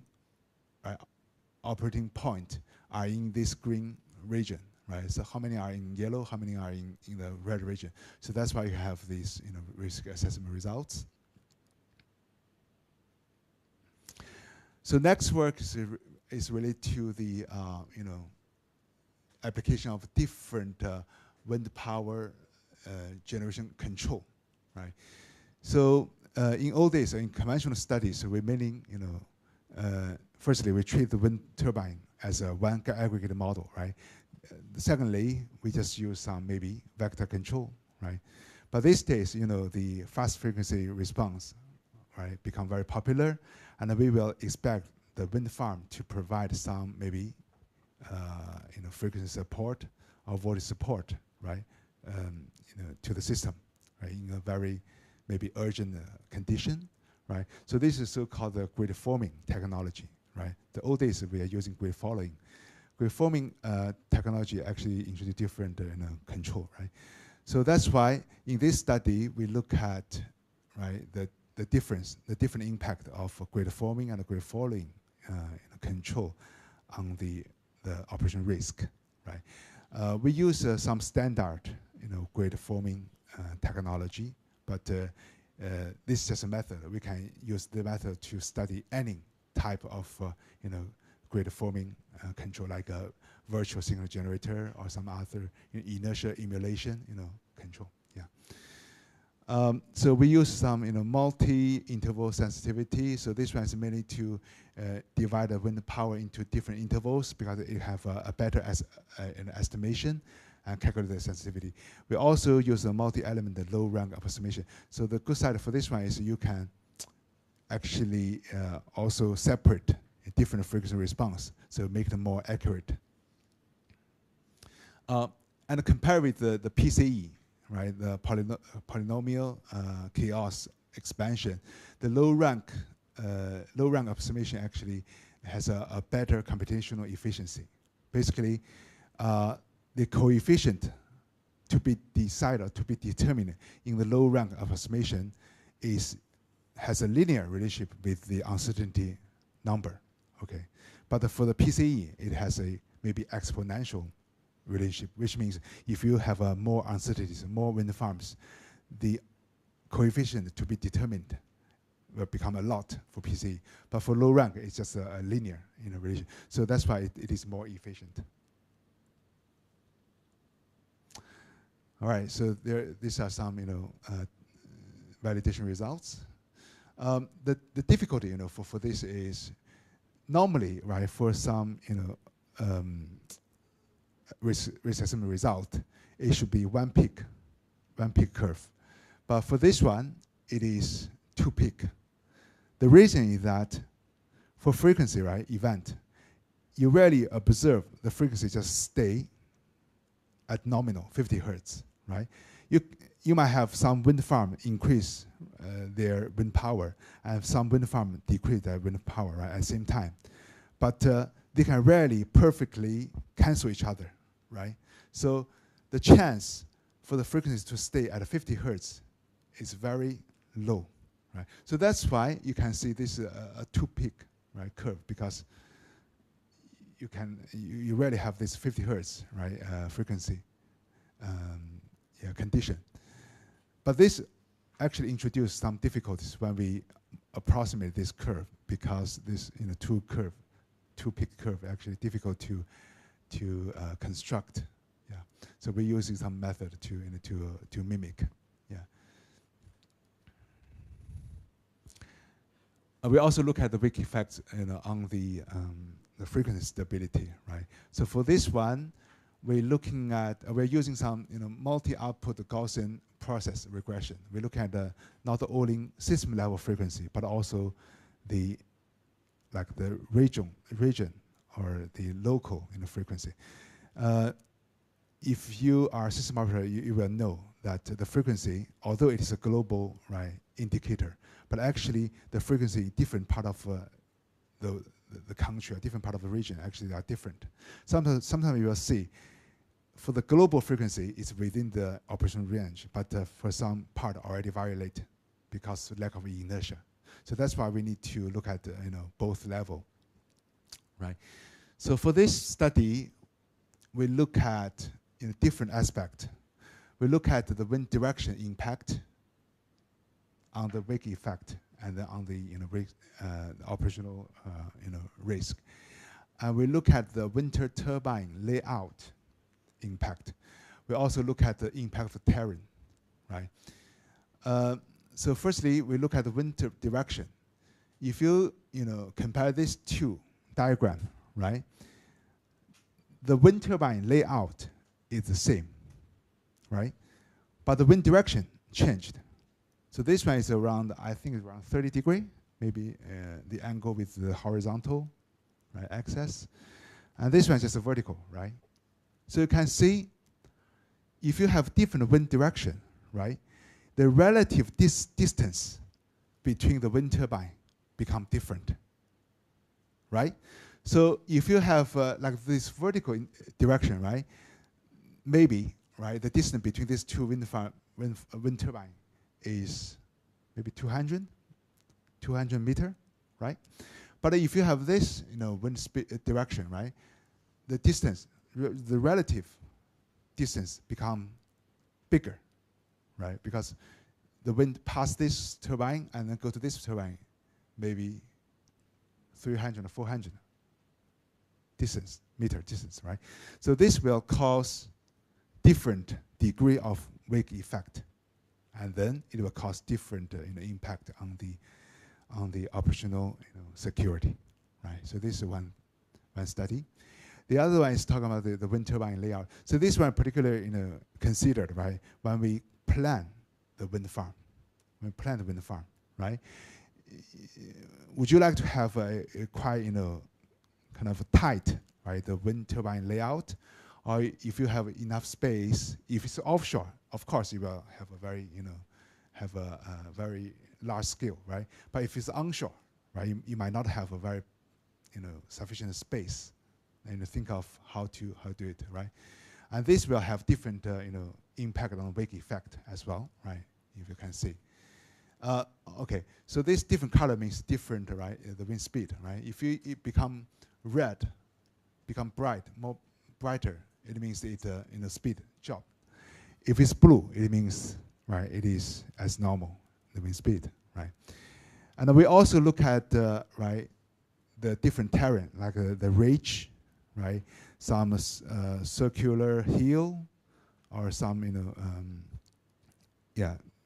operating points are in this green region, right? So how many are in yellow, how many are in the red region. So that's why you have these risk assessment results. So next work is related to the application of different wind power generation control, right? So in old days, in conventional studies, we mainly, firstly, we treat the wind turbine as a one aggregate model, right? Secondly, we just use some maybe vector control, right? But these days, the fast frequency response, right, become very popular, and we will expect the wind farm to provide some maybe, frequency support or voltage support, right, to the system, right, in a very maybe urgent condition, right? So this is so-called the grid forming technology, right? The old days we are using grid following. Grid forming technology actually introduce different control, right? So that's why in this study we look at, right, the different impact of grid forming and grid following control on the operation risk, right? We use some standard, grid forming technology, but this is just a method. We can use the method to study any type of, grid forming control, like a virtual signal generator or some other inertial emulation, control. Yeah. So we use some, multi-interval sensitivity. So this one is mainly to divide the wind power into different intervals because it have a better estimation and calculate the sensitivity. We also use a multi-element low rank approximation. So the good side for this one is you can actually also separate a different frequency response, so make them more accurate. And compare with the PCE, right, the polynomial chaos expansion, the low rank approximation actually has a better computational efficiency. Basically, the coefficient to be decided, to be determined in the low rank approximation has a linear relationship with the uncertainty number, okay? But for the PCE, it has a maybe exponential relationship, which means if you have more uncertainties, more wind farms, the coefficient to be determined will become a lot for PCE. But for low rank, it's just a linear relation. So that's why it is more efficient. All right, so these are some validation results. The difficulty for this is normally, right, for some risk assessment result, it should be one peak curve. But for this one, it is two peak. The reason is that for frequency, right, event, you rarely observe the frequency just stay at nominal 50 hertz, right? You might have some wind farm increase their wind power and some wind farm decrease their wind power, right, at the same time. But they can rarely perfectly cancel each other, right? So the chance for the frequencies to stay at 50 hertz is very low, right? So that's why you can see this a two-peak, right, curve, because you rarely have this 50 hertz, right, frequency condition. But this actually introduced some difficulties when we approximate this curve, because this two-peak curve actually difficult to construct. Yeah, so we're using some method to mimic. Yeah. We also look at the wake effects, on the frequency stability, right? So for this one, we're looking at we're using some multi-output Gaussian process regression. We're looking at not only system level frequency, but also the region or the local frequency. If you are a system operator, you will know that the frequency, although it is a global indicator, but actually the frequency in different part of the country or different part of the region actually are different. Sometimes you will see for the global frequency it's within the operational range, but for some part already violate because of lack of inertia. So that's why we need to look at both level, right? So for this study, we look at different aspect. We look at the wind direction impact on the wake effect and then on the operational risk. And we look at the wind turbine layout impact. We also look at the impact of terrain, right? So firstly, we look at the wind direction. If you compare these two diagrams, right? The wind turbine layout is the same, right? But the wind direction changed. So this one is around, I think it's around 30 degrees, maybe the angle with the horizontal axis. And this one is just a vertical, right? So you can see if you have different wind direction, right? The relative distance between the wind turbine become different, right? So if you have like this vertical direction, right? Maybe, right, the distance between these two wind turbine is maybe 200 meter, right? But if you have this, wind direction, right? The distance, the relative distance become bigger, right? Because the wind pass this turbine and then go to this turbine, maybe 300 or 400 meter distance, right? So this will cause different degree of wake effect, and then it will cause different impact on the operational security, right? So this is one study. The other one is talking about the wind turbine layout. So this one particularly considered, right, when we plan the wind farm, right? Would you like to have a quite kind of very right, the wind turbine layout, or if you have enough space, if it's offshore, of course you will have a very very large scale, right? But if it's onshore, right, you might not have a very sufficient space, and think of how to do it, right? And this will have different impact on wake effect as well, right? If you can see. Okay, so this different color means different, right? The wind speed, right? If it become red, become more brighter, it means it's speed drop. If it's blue, it means right, it is as normal, the wind speed, right? And we also look at right, the different terrain, like the ridge, right? Some circular hill, or some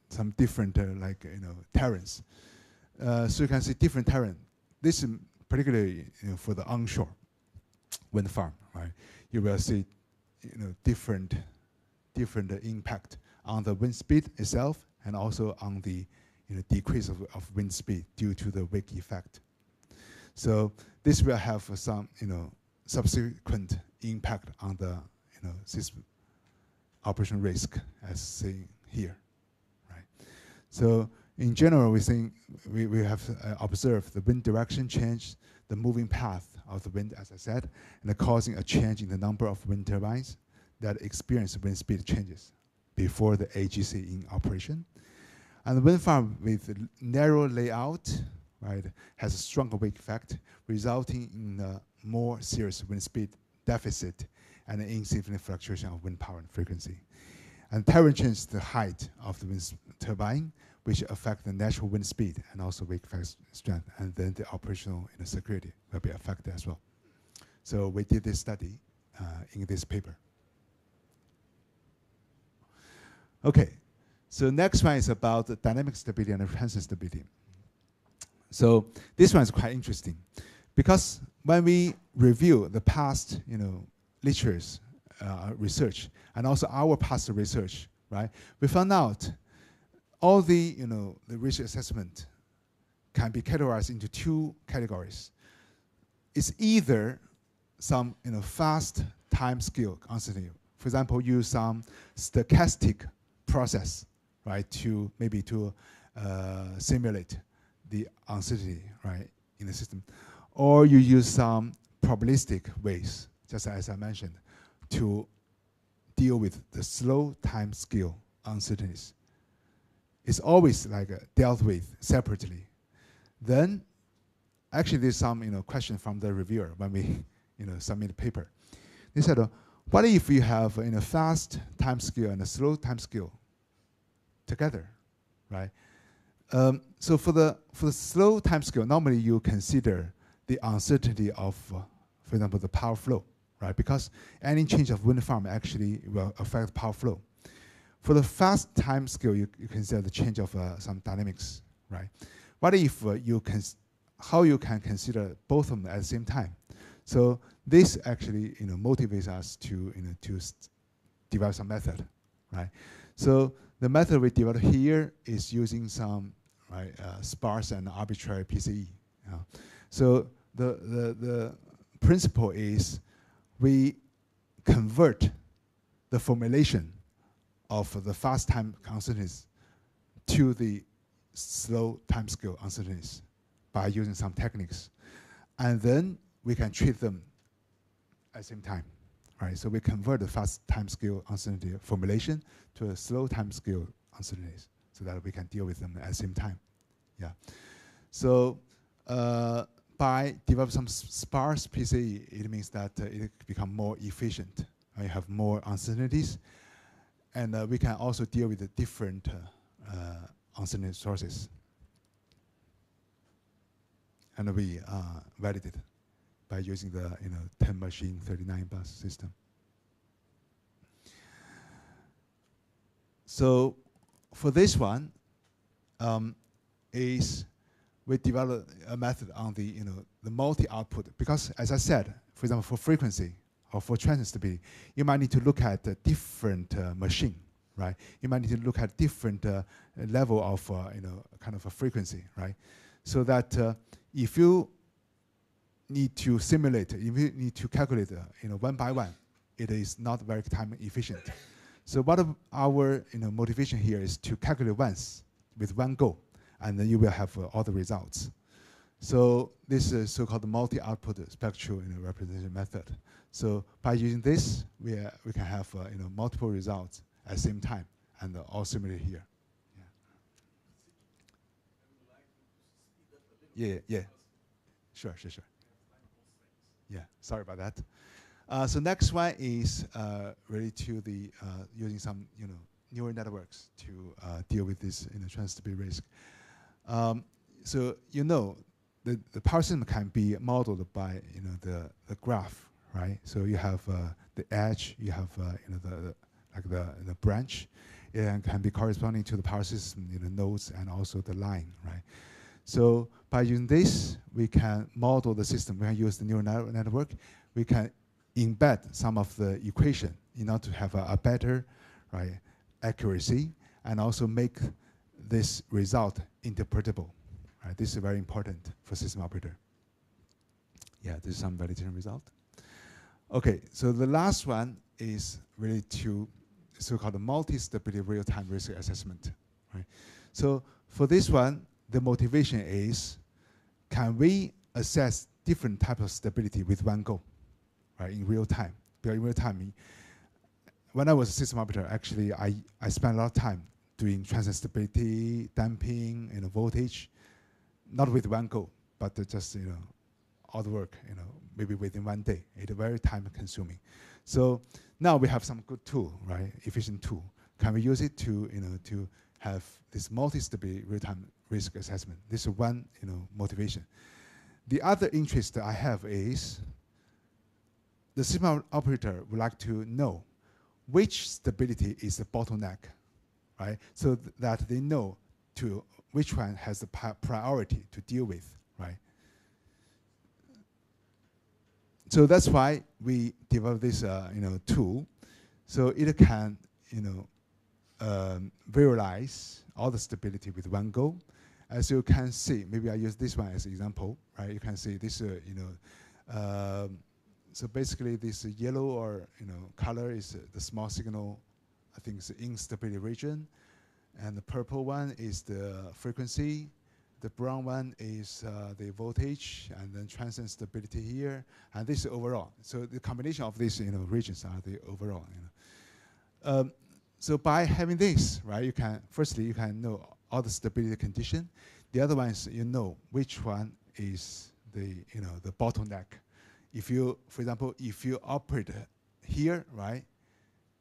some different terrains. So you can see different terrain. This is particularly for the onshore wind farm, right? You will see different impact on the wind speed itself, and also on the decrease of wind speed due to the wake effect. So this will have some subsequent impact on the system operation risk, as seen here, right? So in general, we think we have observed the wind direction change, the moving path of the wind, as I said, and causing a change in the number of wind turbines that experience wind speed changes. before the AGC in operation. And the wind farm with a narrow layout, right, has a stronger wake effect, resulting in a more serious wind speed deficit and an insignificant fluctuation of wind power and frequency. And terrain changes the height of the wind turbine, which affect the natural wind speed and also wake effect strength, and then the operational security will be affected as well. So we did this study in this paper. Okay, so next one is about the dynamic stability and transient stability. So this one is quite interesting, because when we review the past, literatures, research, and also our past research, right, we found out all the, the research assessment can be categorized into two categories. It's either some, fast time scale uncertainty. For example, use some stochastic process, right, to maybe to simulate the uncertainty, right, in the system. Or you use some probabilistic ways, just as I mentioned, to deal with the slow time scale uncertainties. It's always like dealt with separately. Then, actually, there's some question from the reviewer when we submit the paper. They said, what if you have a fast time scale and a slow time scale together, right? So for the slow time scale, normally you consider the uncertainty of, for example, the power flow, right? Because any change of wind farm actually will affect power flow. For the fast time scale, you consider the change of some dynamics, right? What if how you can consider both of them at the same time? So this actually motivates us to develop some method, right? So the method we developed here is using some sparse and arbitrary PCE. So the principle is we convert the formulation of the fast time uncertainties to the slow time scale uncertainties by using some techniques. And then we can treat them at the same time, right? So we convert the fast time scale uncertainty formulation to a slow time scale uncertainties so that we can deal with them at the same time. Yeah. So by developing some sparse PCE, it means that it becomes more efficient. You have more uncertainties, and we can also deal with the different uncertainty sources. And we validate by using the 10 machine 39 bus system. So for this one, is we develop a method on the the multi-output, because as I said, for example, for frequency or for transient stability, you might need to look at a different machine, right? You might need to look at different level of kind of a frequency, right? So that if you need to simulate, if you need to calculate one by one, it is not very time efficient. So what our motivation here is to calculate once with one go, and then you will have all the results. So this is so-called multi-output spectral representation method. So by using this, we can have multiple results at the same time, and all simulated here. Yeah. Sure. Yeah, sorry about that. So next one is related to the using some neural networks to deal with this transient stability risk. So the power system can be modeled by the graph, right? So you have the edge, you have the branch, and can be corresponding to the power system nodes and also the line, right? So by using this, we can model the system. We can use the neural network. We can embed some of the equation in order to have a better accuracy, and also make this result interpretable. Right? This is very important for system operator. Yeah, this is some validation result. Okay, so the last one is related to so-called multi-stability real-time risk assessment. Right? So for this one, the motivation is, can we assess different types of stability with one go, right, in real time? Because in real time, when I was a system operator, actually, I spent a lot of time doing transient stability, damping, voltage, not with one go, but just, all the work, maybe within one day. It's very time consuming. So now we have some good tool, right? Efficient tool. Can we use it to, to have this multi-stability real-time risk assessment? This is one, motivation. The other interest that I have is the system operator would like to know which stability is the bottleneck, right? So that they know to which one has the priority to deal with, right? So that's why we developed this, tool, so it can, visualize all the stability with one go. As you can see, maybe I use this one as an example, right? You can see this, so basically this yellow or color is the small signal, I think it's the instability region, and the purple one is the frequency. The brown one is the voltage, and then transient stability here, and this is overall. So the combination of these regions are the overall. So by having this, right, you can firstly you can know all the stability condition. The other one is which one is the the bottleneck. If you, for example, if you operate here, right,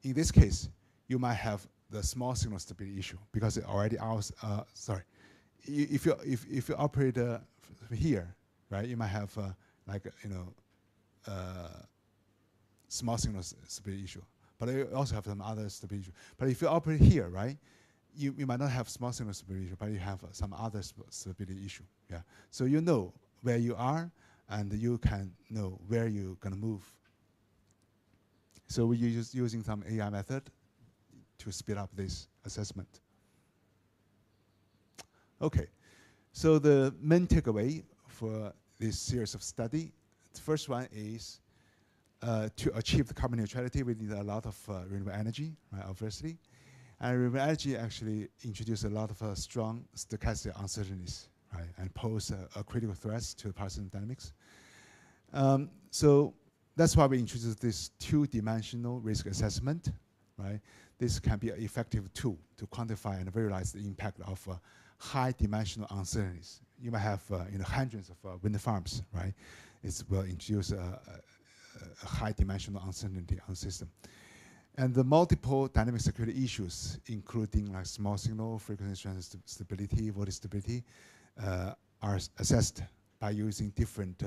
in this case, you might have the small signal stability issue because it already sorry. If you operate here, right, you might have small signal stability issue, but you also have some other stability issue. But if you operate here, right, you might not have small signal stability issue, but you have some other stability issue. Yeah, so you know where you are, and you can know where you're gonna move. So we're using some AI method to speed up this assessment. Okay, so the main takeaway for this series of study, the first one is to achieve the carbon neutrality, we need a lot of renewable energy, right, obviously. And renewable energy actually introduce a lot of strong stochastic uncertainties, right, and pose a critical threat to the power system dynamics. So that's why we introduced this two-dimensional risk assessment, right? This can be an effective tool to quantify and visualize the impact of high-dimensional uncertainties. You might have hundreds of wind farms, right? It will introduce a high-dimensional uncertainty on the system. And the multiple dynamic security issues, including like small signal, frequency transient stability, voltage stability, are assessed by using different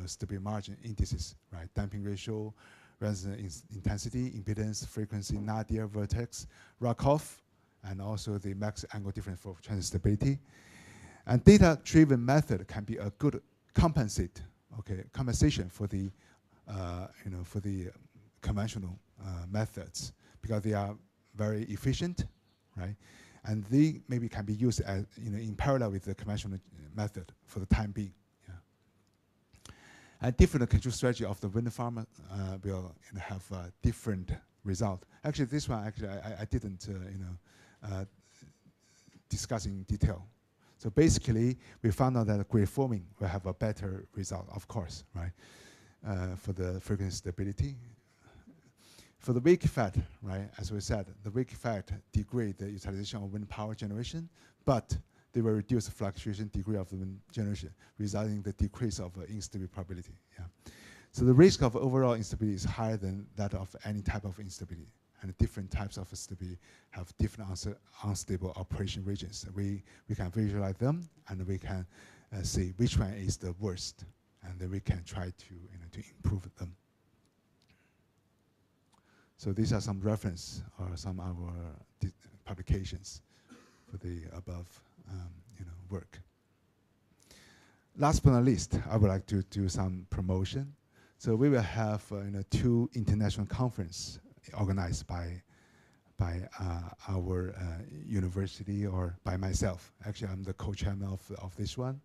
stability margin indices, right? Damping ratio, resonance intensity, impedance, frequency, nadir, vertex, Rakoff, and also the max angle difference for transient stability. And data-driven method can be a good compensation for the conventional methods, because they are very efficient, right? And they maybe can be used as in parallel with the conventional method for the time being. Yeah. And different control strategy of the wind farm will have different result. Actually, this one I didn't discuss in detail. So basically, we found out that grid forming will have a better result, of course, right? For the frequency stability. For the wake effect, right, as we said, the wake effect degrade the utilization of wind power generation, but they will reduce the fluctuation degree of the wind generation, resulting in the decrease of instability probability. Yeah. So the risk of overall instability is higher than that of any type of instability, and different types of stability have different unstable operation regions. We can visualize them, and we can see which one is the worst, and then we can try to improve them. So these are some reference or some of our publications for the above work. Last but not least, I would like to do some promotion. So we will have 2 international conferences organized by our university or by myself. Actually, I'm the co-chairman of this one,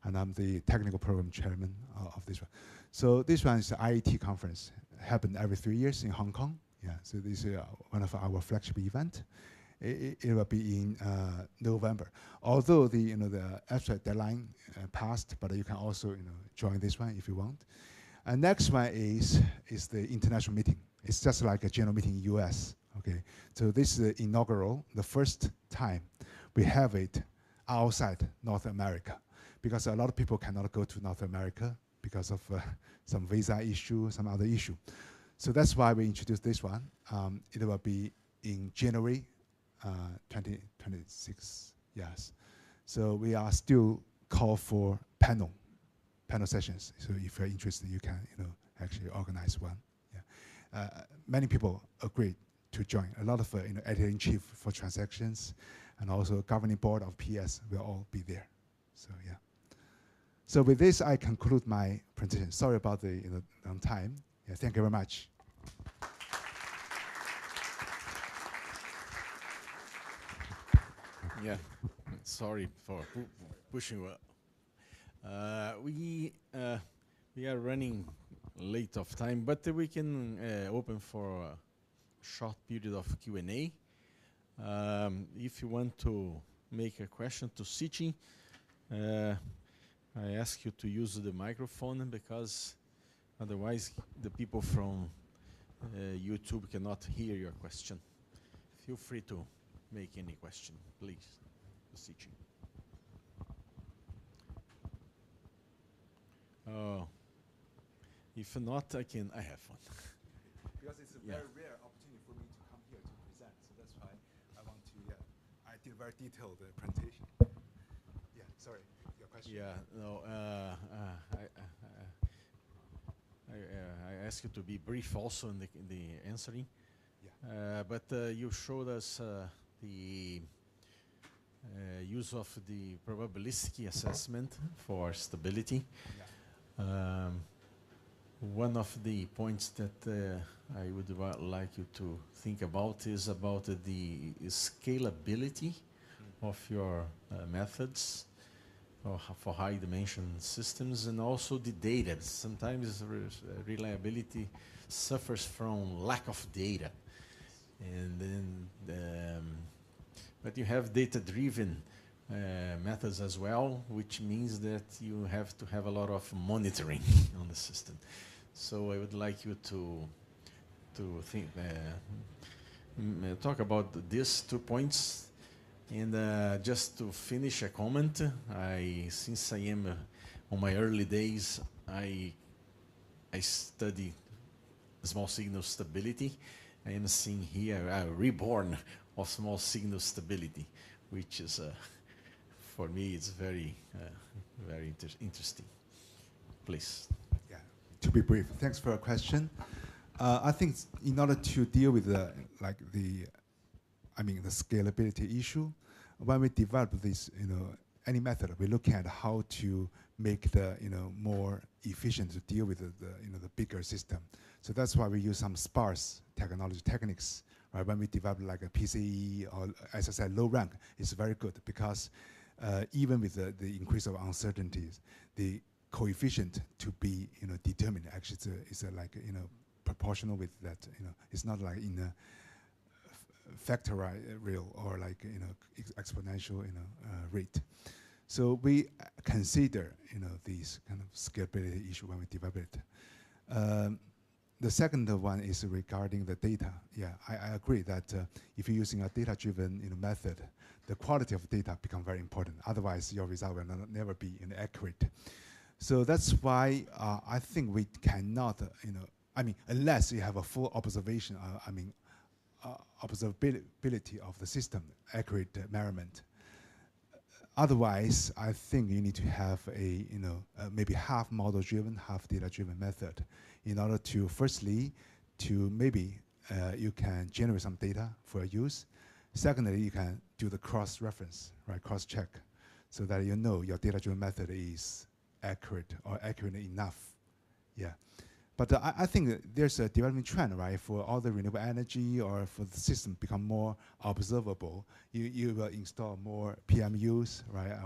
and I'm the technical program chairman of this one. So this one is the IET conference, happened every 3 years in Hong Kong. Yeah, so this is one of our flagship event. It will be in November. Although the abstract deadline passed, but you can also join this one if you want. And next one is the international meeting. It's just like a general meeting in US. Okay, so this is the inaugural, the first time we have it outside North America, because a lot of people cannot go to North America because of some visa issue, some other issue. So that's why we introduced this one. It will be in January 2026, yes. So we are still call for panel sessions. So if you're interested, you can actually organize one. Yeah. Many people agreed to join. A lot of editor-in-chief for transactions and also governing board of PS will all be there. So yeah. So with this, I conclude my presentation. Sorry about the long time. Yeah, thank you very much. Yeah, sorry for pushing you. We are running late of time, but we can open for a short period of Q&A. If you want to make a question to Sichi, I ask you to use the microphone because otherwise the people from YouTube cannot hear your question. Feel free to make any question, please, to Sichi. Oh, if not, I have one. Because it's a very rare opportunity for me to come here to present, so that's why I want to. I did a very detailed presentation. Yeah, sorry, your question. Yeah, no, I ask you to be brief also in the answering. Yeah. But you showed us the use of the probabilistic assessment for stability. Yeah. One of the points that I would like you to think about is about the scalability of your methods for high dimension systems, and also the data. Sometimes reliability suffers from lack of data. And then, but you have data-driven methods as well, which means that you have to have a lot of monitoring on the system. So I would like you to think, talk about these 2 points. And just to finish a comment, since I am on my early days, I study small signal stability. I am seeing here a reborn of small signal stability, which is, for me, it's very interesting. Please. Yeah, to be brief, thanks for your question. I think in order to deal with the scalability issue, when we develop this, any method, we look at how to make the, more efficient to deal with the bigger system. So that's why we use some sparse techniques, right? When we develop like a PCE or, as I said, low rank, it's very good because even with the increase of uncertainties, the coefficient to be, determined actually is proportional with that, it's not like in a factorial or like exponential rate. So we consider these kind of scalability issue when we develop it. The second one is regarding the data. Yeah, I agree that if you're using a data-driven method, the quality of data become very important. Otherwise, your result will never be accurate. So that's why I think we cannot, unless you have a full observation, observability of the system, accurate measurement. Otherwise, I think you need to have a maybe half model-driven, half data-driven method, in order to firstly to maybe you can generate some data for use. Secondly, you can do the cross-reference, right, cross-check, so that your data-driven method is accurate or accurate enough. Yeah. But I think there's a developing trend, right, for all the renewable energy or for the system become more observable. You will install more PMUs, right,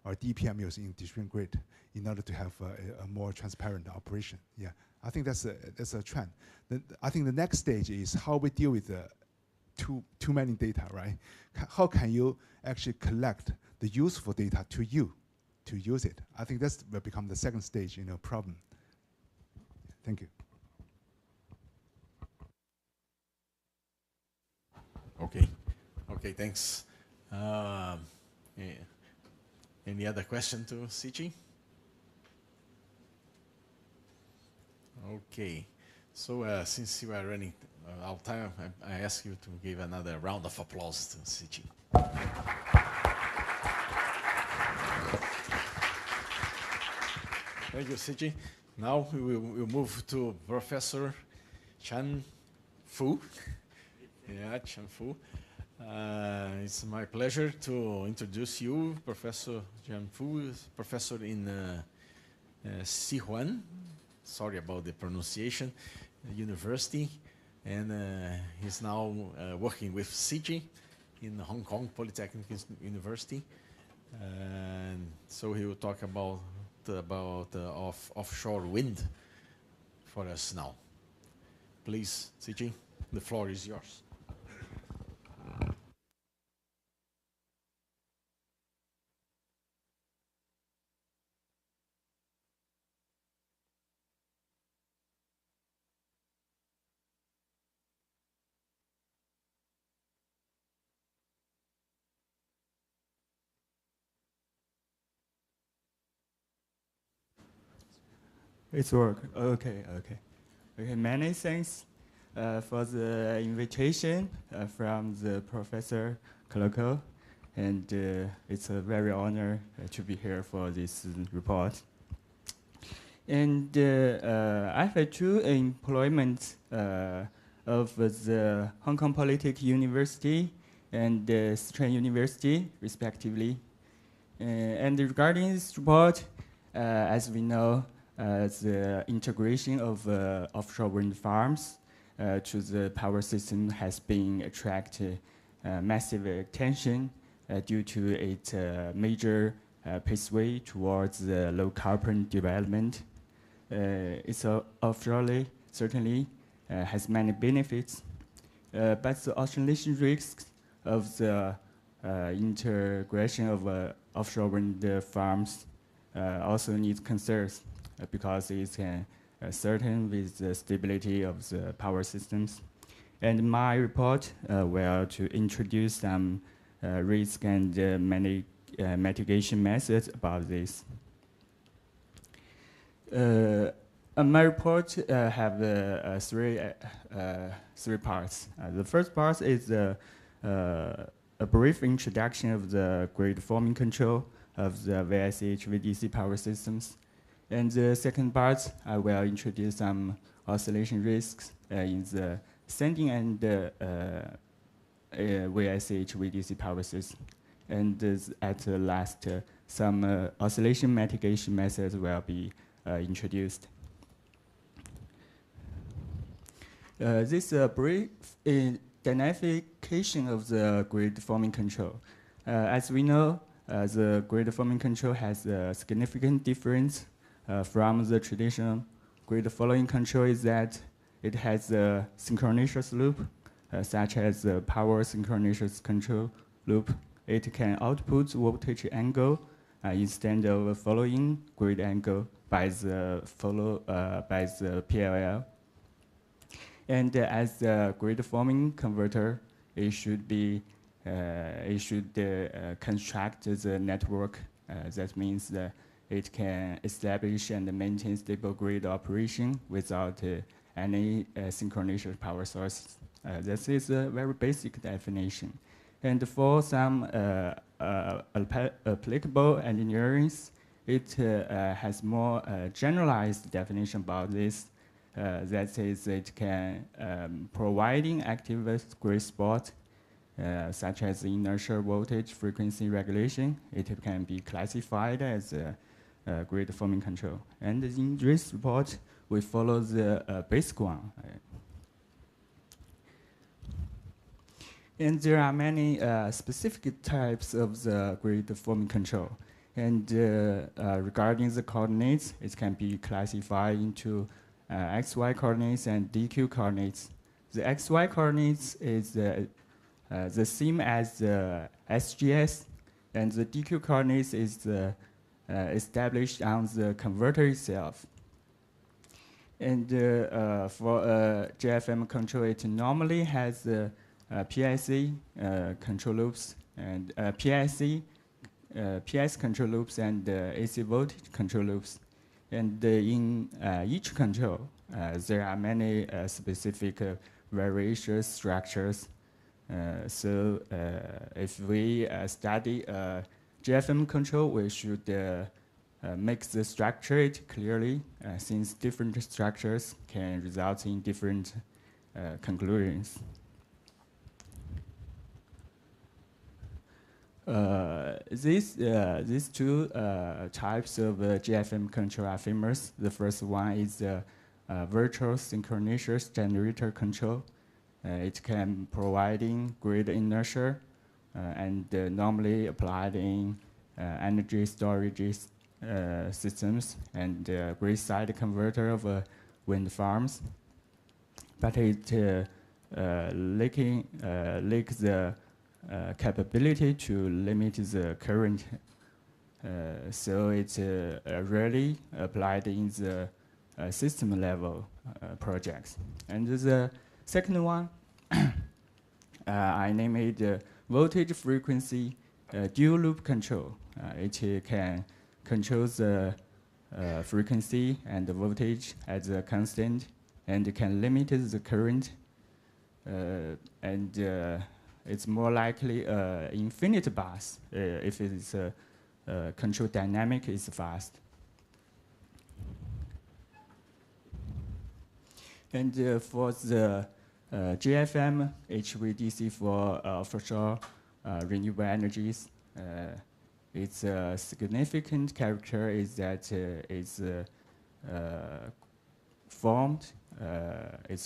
or DPMUs in distributed grid in order to have a more transparent operation. Yeah, I think that's a trend. I think the next stage is how we deal with the too many data, right? How can you actually collect the useful data to use it? I think that's will become the second stage, problem. Thank you. Okay. Okay, thanks. Yeah. Any other question to Sichi? Okay. So since you are running out of time, I ask you to give another round of applause to Sichi. Thank you, Sichi. Now we'll move to Professor Chan Fu. Yeah, Chan Fu. It's my pleasure to introduce you, Professor Chan Fu, professor in Sihuan. Sorry about the pronunciation. University, and he's now working with Sichi in Hong Kong Polytechnic University. And so he will talk about offshore wind for us now. Please, Sichi, the floor is yours. It's work. Okay. Many thanks for the invitation from the Professor Koloko, and it's a very honor to be here for this report. And I have two employments of the Hong Kong Polytechnic University and Sichuan University, respectively. And regarding this report, as we know, the integration of offshore wind farms to the power system has been attracted massive attention due to its major pathway towards low carbon development. It's offshore certainly has many benefits, but the oscillation risks of the integration of offshore wind farms also needs concerns because it's certain with the stability of the power systems. And my report will to introduce some risk and mitigation methods about this. My report have three parts. The first part is a brief introduction of the grid forming control of the VSH VDC power systems. And the second part, I will introduce some oscillation risks in the sending and VSH VDC power system. And at the last, some oscillation mitigation methods will be introduced. This brief identification of the grid forming control. As we know, the grid forming control has a significant difference from the traditional grid following control is that it has a synchronous loop, such as the power synchronous control loop. It can output voltage angle instead of following grid angle by the PLL. And as the grid forming converter, it should construct the network. That means that it can establish and maintain stable grid operation without any synchronous power sources. This is a very basic definition. And for some applicable engineering, it has more generalized definition about this. That is, it can providing active grid spot, such as inertial voltage frequency regulation. It can be classified as grid forming control. And in this report, we follow the basic one. And there are many specific types of the grid forming control. And regarding the coordinates, it can be classified into XY coordinates and DQ coordinates. The XY coordinates is the same as the SGS, and the DQ coordinates is established on the converter itself. And for GFM control, it normally has PIC control loops and PIC PS control loops and AC voltage control loops. And in each control, there are many specific variation structures. So if we study GFM control, we should make the structure it clearly, since different structures can result in different conclusions. These two types of GFM control are famous. The first one is virtual synchronous generator control. It can providing grid inertia and normally applied in energy storage systems and grid side converter of wind farms. But it lacks the capability to limit the current, so it's rarely applied in the system level projects. And the second one, I named it voltage frequency dual loop control. It can control the frequency and the voltage as a constant, and can limit the current, and it's more likely infinite bus if it's control dynamic is fast. And for the GFM HVDC for offshore renewable energies, its significant character is that it's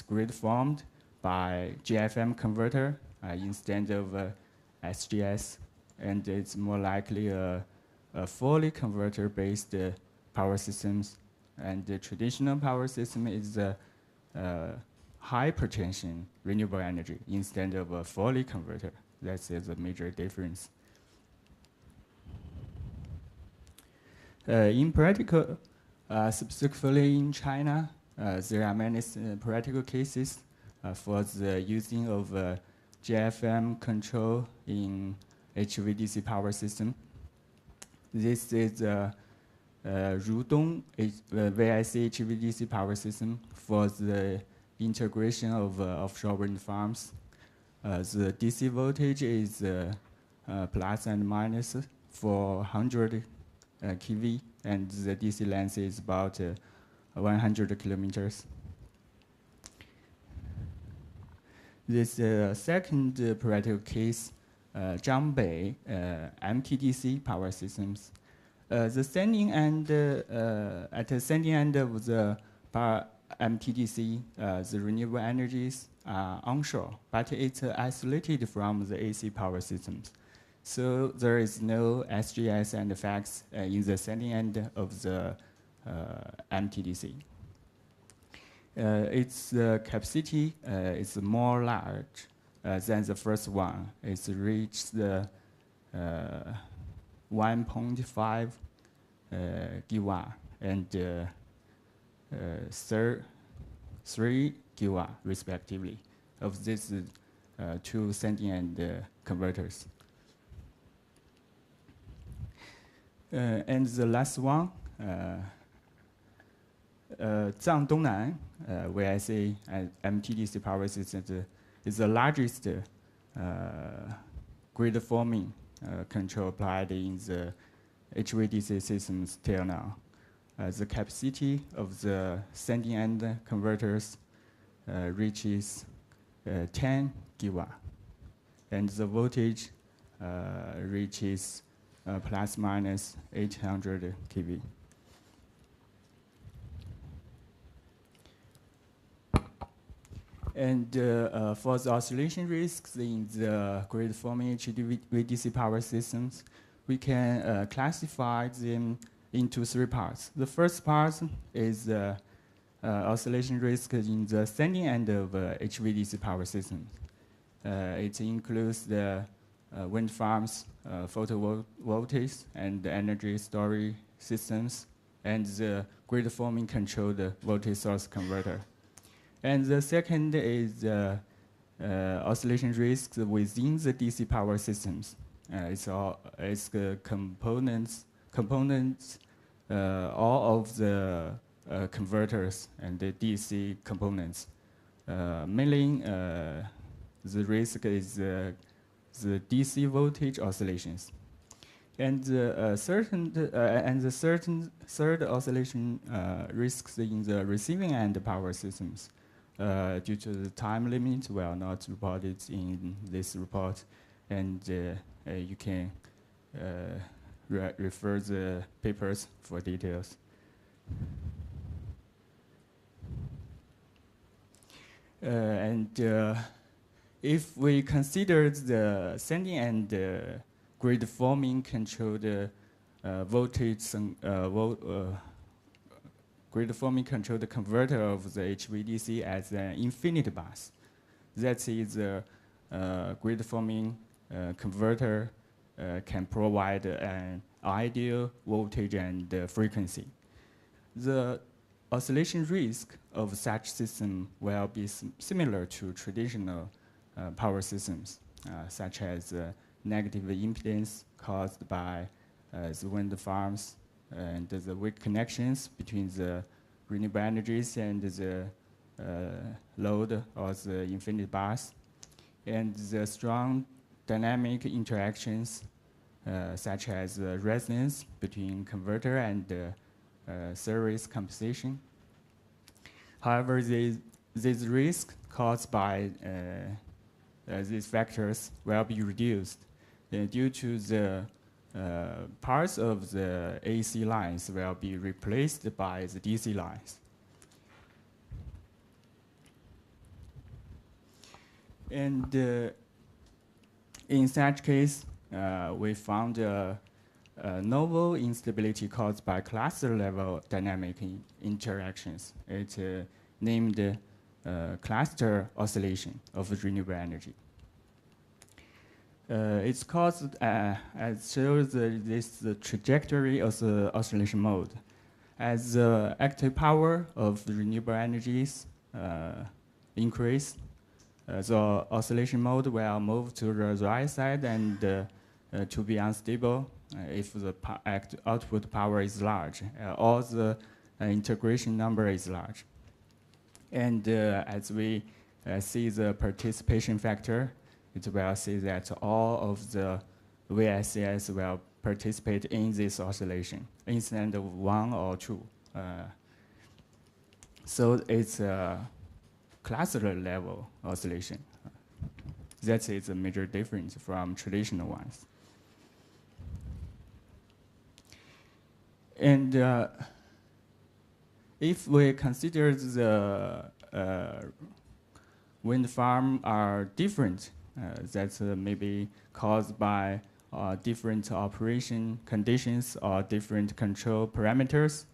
grid formed by GFM converter instead of SGS, and it's more likely a fully converter-based power systems. And the traditional power system is high potential renewable energy instead of a fully converter. That's a major difference. In practical, specifically in China, there are many practical cases for the using of GFM control in HVDC power system. This is Rudong VIC HVDC power system for the integration of offshore wind farms. The DC voltage is plus and minus 400 kV, and the DC length is about 100 kilometers. This second practical case, Zhangbei MTDC power systems. The sending end, at the sending end of the MTDC, the renewable energies are onshore, but it's isolated from the AC power systems. So there is no SGS and FACS in the sending end of the MTDC. Its capacity is more large than the first one. It's reached the 1.5 gigawatt and 3 gigawatt respectively of these two sending end converters. And the last one, Zhangdongnan, where I say MTDC power system is the largest grid forming control applied in the HVDC systems till now. The capacity of the sending end converters reaches 10 gigawatt, and the voltage reaches plus minus 800 kV. And for the oscillation risks in the grid forming HVDC power systems, we can classify them into three parts. The first part is oscillation risk in the sending end of HVDC power systems. It includes the wind farms, photovoltaics, and the energy storage systems, and the grid forming controlled voltage source converter. And the second is oscillation risks within the DC power systems. It's the components, all of the converters and the DC components. Mainly, the risk is the DC voltage oscillations. And the certain third oscillation risks in the receiving end power systems due to the time limit were not reported in this report, and you can refer the papers for details. If we consider the sending and grid forming controlled voltage grid forming controlled converter of the HVDC as an infinite bus, that is the grid forming converter can provide an ideal voltage and frequency. The oscillation risk of such system will be similar to traditional power systems, such as negative impedance caused by the wind farms and the weak connections between the renewable energies and the load or the infinite bus, and the strong dynamic interactions such as resonance between converter and series compensation. However, these risks caused by these factors will be reduced due to the parts of the AC lines will be replaced by the DC lines. And in such case, we found novel instability caused by cluster-level dynamic interactions. It's named cluster oscillation of renewable energy. It's caused, as shows the trajectory of the oscillation mode. As the active power of the renewable energies increase, the oscillation mode will move to the right side and to be unstable if the output power is large, or the integration number is large. And as we see the participation factor, it will see that all of the VSCS will participate in this oscillation instead of one or two. So it's a cluster level oscillation. That is a major difference from traditional ones. And if we consider the wind farm are different, that's maybe caused by different operation conditions or different control parameters,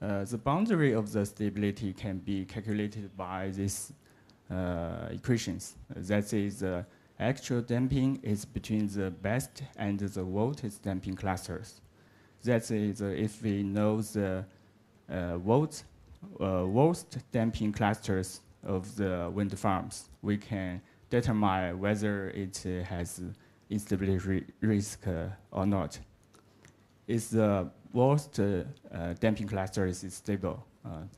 the boundary of the stability can be calculated by these equations. That is, actual damping is between the best and the worst damping clusters. That is, if we know the worst damping clusters of the wind farms, we can determine whether it has instability risk or not. If the worst damping cluster is stable,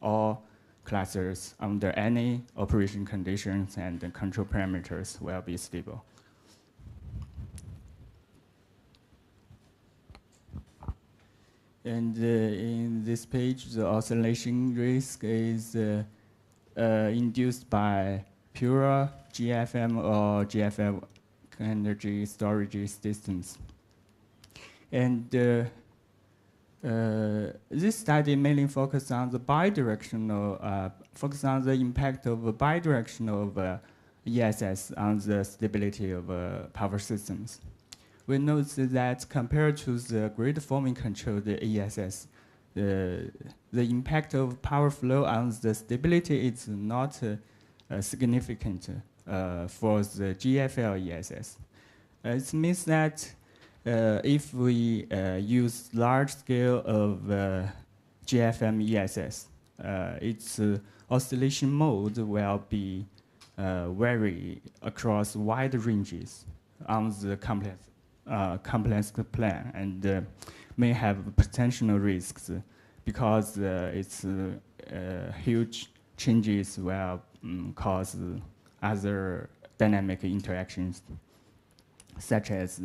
all clusters under any operation conditions and control parameters will be stable. And in this page, the oscillation risk is induced by pure GFM or GFL energy storage systems. And this study mainly focused on the bidirectional, focused on the impact of bidirectional ESS on the stability of power systems. We noticed that compared to the grid forming controlled ESS, the impact of power flow on the stability is not significant for the GFL ESS. It means that if we use large scale of GFM ESS, its oscillation mode will be vary across wide ranges on the complex plan and may have potential risks because its huge changes will cause other dynamic interactions, such as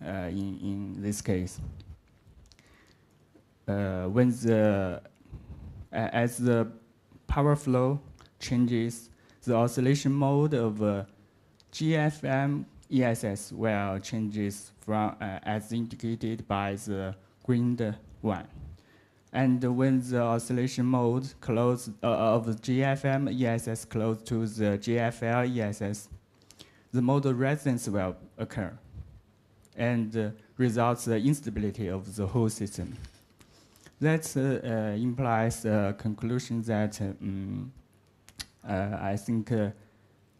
in this case. As the power flow changes, the oscillation mode of GFM ESS will changes from as indicated by the green one. And when the oscillation mode close of GFM ESS close to the GFL ESS, the modal resonance will occur and results the instability of the whole system. That implies a conclusion that I think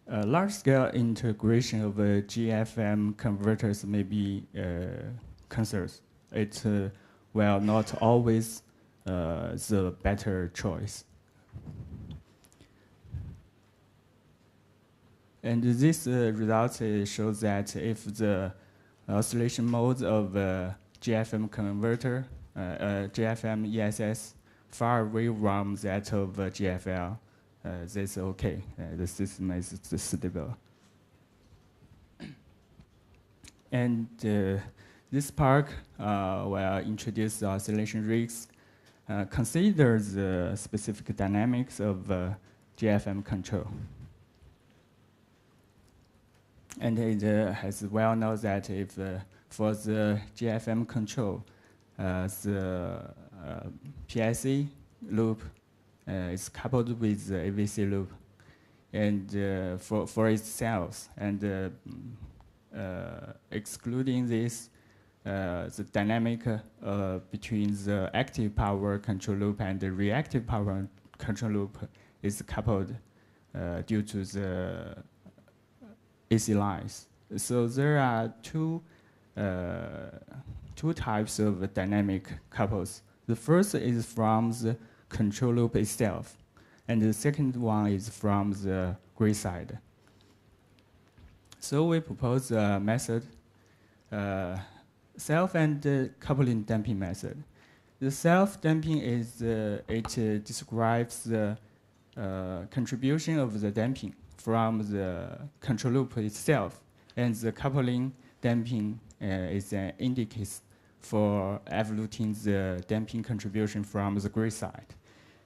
large-scale integration of GFM converters may be concerns. It will not always the better choice. And this result shows that if the oscillation modes of GFM converter, GFM ESS, far away from that of GFL, that's okay. The system is stable. And this part will introduce the oscillation risks, consider the specific dynamics of GFM control. And it has well known that if for the GFM control, the PIC loop is coupled with the AVC loop, and for itself, and excluding this, the dynamic between the active power control loop and the reactive power control loop is coupled due to the AC lines. So there are two types of dynamic couples. The first is from the control loop itself, and the second one is from the grid side. So we propose a method, self and coupling damping method. The self-damping is, it describes the contribution of the damping from the control loop itself, and the coupling damping is an indicator for evaluating the damping contribution from the grid side.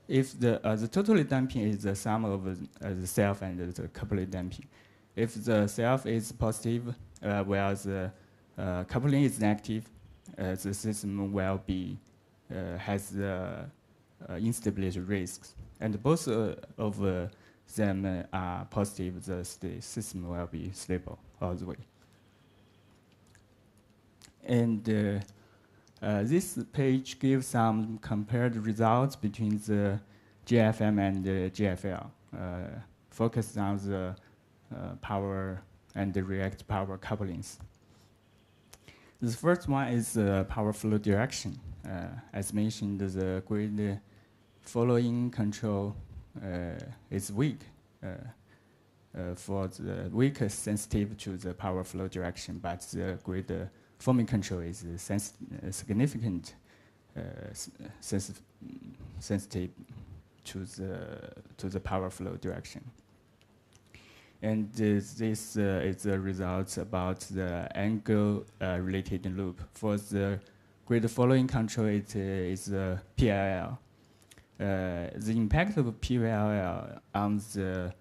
If the total damping is the sum of the self and the coupling damping. If the self is positive, whereas the coupling is negative, the system will be has instability risks, and both of them are positive. The system will be stable all the way. And this page gives some compared results between the GFM and the GFL, focused on the power and the reactive power couplings. The first one is power flow direction. As mentioned, the grid following control is weak. For the weak sensitive to the power flow direction, but the grid forming control is significant sensitive to the power flow direction. And this is the results about the angle related loop. For the grid following control, it is PLL. The impact of PLL on the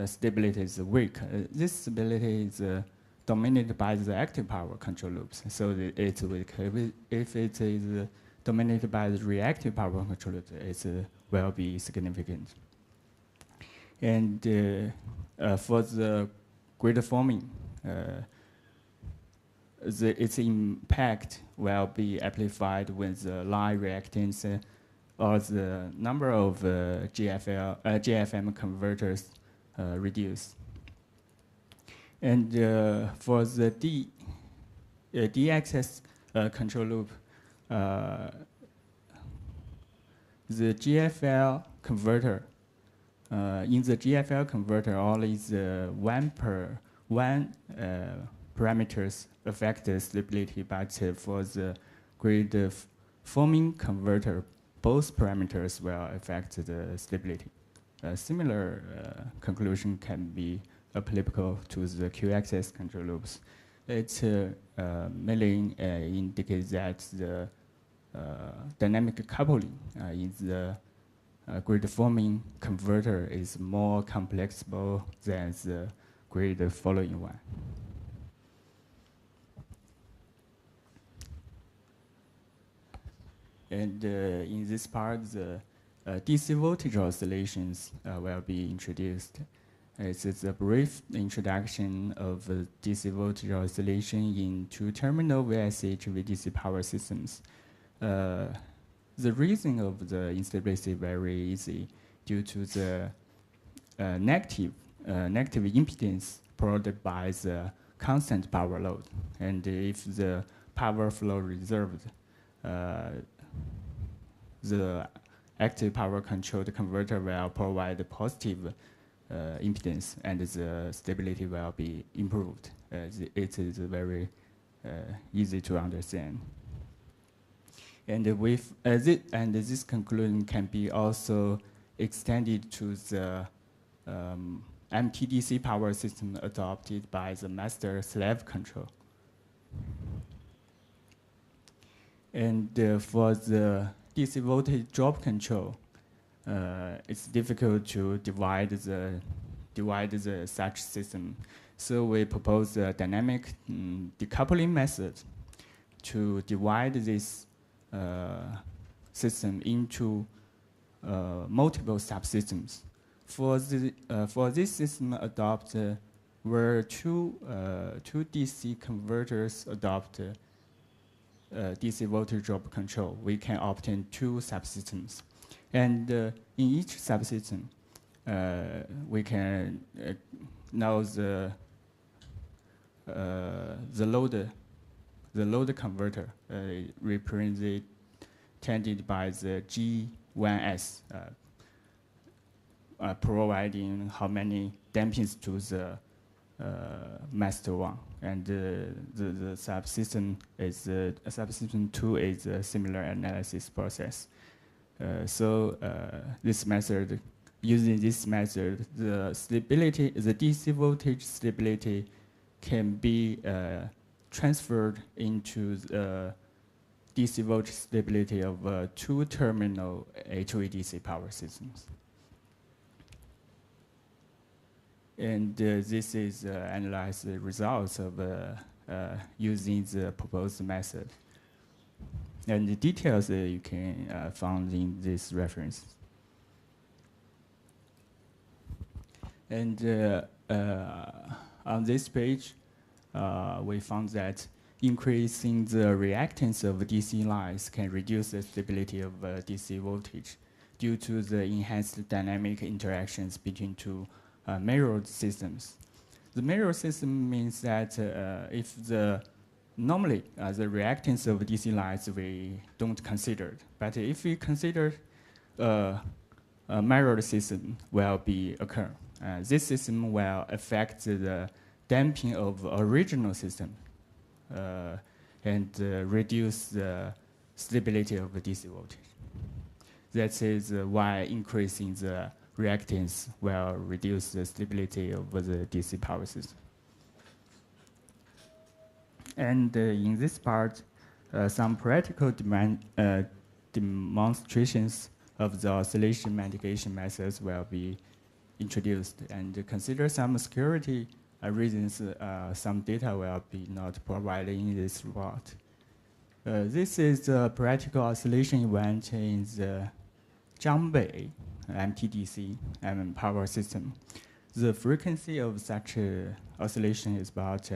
stability is weak. This stability is dominated by the active power control loops, so it's weak. If it is dominated by the reactive power control loops, it will be significant. And for the grid forming, its impact will be amplified when the line reactance or the number of GFM converters reduce. And for the D-axis control loop, the GFL converter in the GFL converter, only the one parameters affect the stability, but for the grid forming converter, both parameters will affect the stability. A similar conclusion can be applicable to the Q-axis control loops. It mainly indicates that the dynamic coupling in the grid forming converter is more complexible than the grid following one. And in this part, the DC voltage oscillations will be introduced. This is a brief introduction of DC voltage oscillation in two-terminal VSH VDC power systems. The reason of the instability is very easy due to the negative impedance provided by the constant power load. And if the power flow reserved, the active power controlled converter will provide positive impedance, and the stability will be improved. It is very easy to understand. And this conclusion can be also extended to the MTDC power system adopted by the master-slave control. And for the DC voltage drop control, it's difficult to divide such system. So we propose a dynamic decoupling method to divide this system into multiple subsystems. For this system adopt where two DC converters adopt DC voltage drop control, we can obtain two subsystems. And in each subsystem, we can know the load converter represented by the G1S, providing how many dampings to the master one, and the subsystem is subsystem 2 is a similar analysis process. Using this method, the stability, the DC voltage stability, can be transferred into the DC voltage stability of two-terminal HVDC power systems. And this is analyze the results of using the proposed method. And the details you can find in this reference. And on this page, we found that increasing the reactance of DC lines can reduce the stability of DC voltage due to the enhanced dynamic interactions between two mirrored systems. The mirrored system means that if normally the reactance of DC lines we don't consider, but if we consider a mirrored system will be occur. This system will affect the damping of original system and reduce the stability of the DC voltage. That is why increasing the reactance will reduce the stability of the DC power system. And in this part, some practical demonstrations of the oscillation mitigation methods will be introduced, and consider some security reasons. Some data will be not provided in this report. This is the practical oscillation event in the Zhangbei MTDC power system. The frequency of such oscillation is about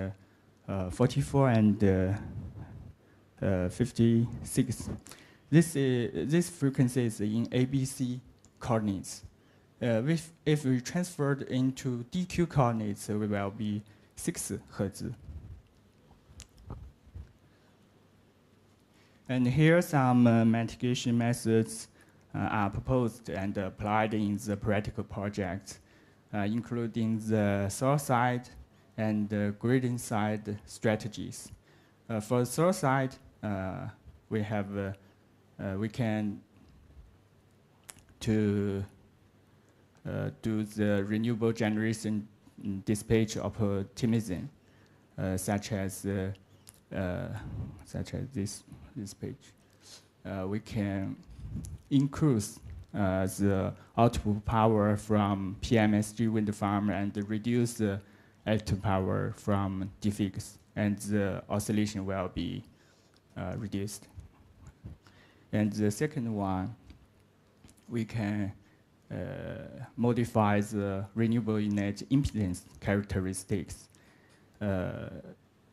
44 and 56. This frequency is in ABC coordinates. If we transferred into DQ coordinates, we will be 6 Hertz. And here are some mitigation methods are proposed and applied in the practical project, including the source side and the gradient side strategies. For the source side, we can do the renewable generation dispatch optimism, such as this page. We can increase the output power from PMSG wind farm and reduce the output power from DFIX, and the oscillation will be reduced. And the second one, we can modify the renewable energy impedance characteristics.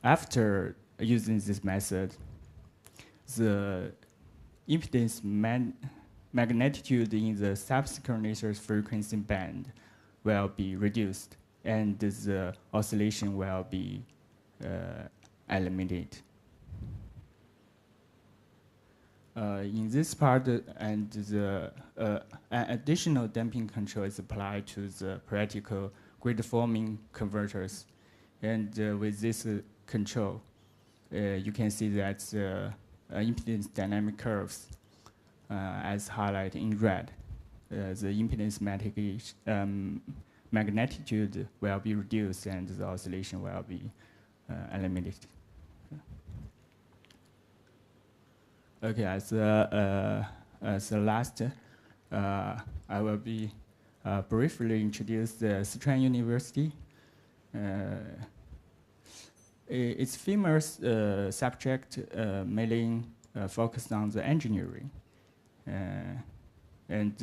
After using this method, the impedance magnitude in the subsynchronous frequency band will be reduced, and the oscillation will be eliminated. In this part, and the an additional damping control is applied to the practical grid forming converters. And with this control, you can see that the impedance dynamic curves, as highlighted in red, the impedance magnitude will be reduced and the oscillation will be eliminated. Okay, as the last, I will be briefly introduce the Sichuan University. Its famous subject mainly focused on the engineering, and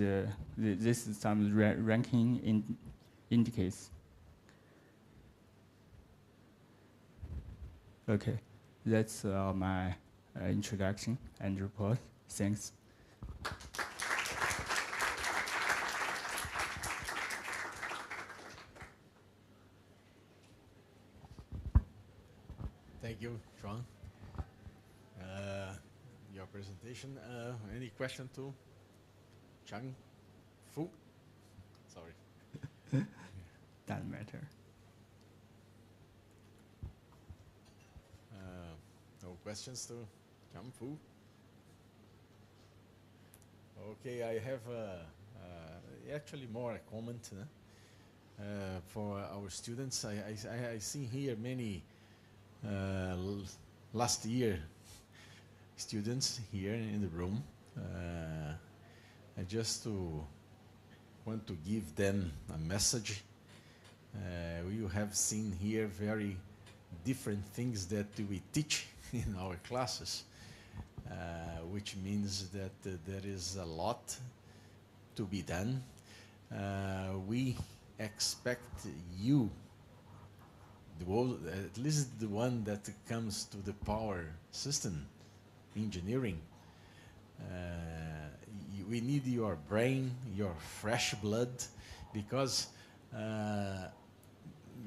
this is some ranking indicates. Okay, that's my introduction and report. Thanks. Thank you, Chuang. Your presentation. Any question to Chang Fu? Sorry. Doesn't matter. No questions to Chang Fu? Okay, I have actually more a comment for our students. I see here many last year students here in the room. I just want to give them a message. You have seen here very different things that we teach in our classes, which means that there is a lot to be done. We expect you, at least the one that comes to the power system engineering, we need your brain, your fresh blood, because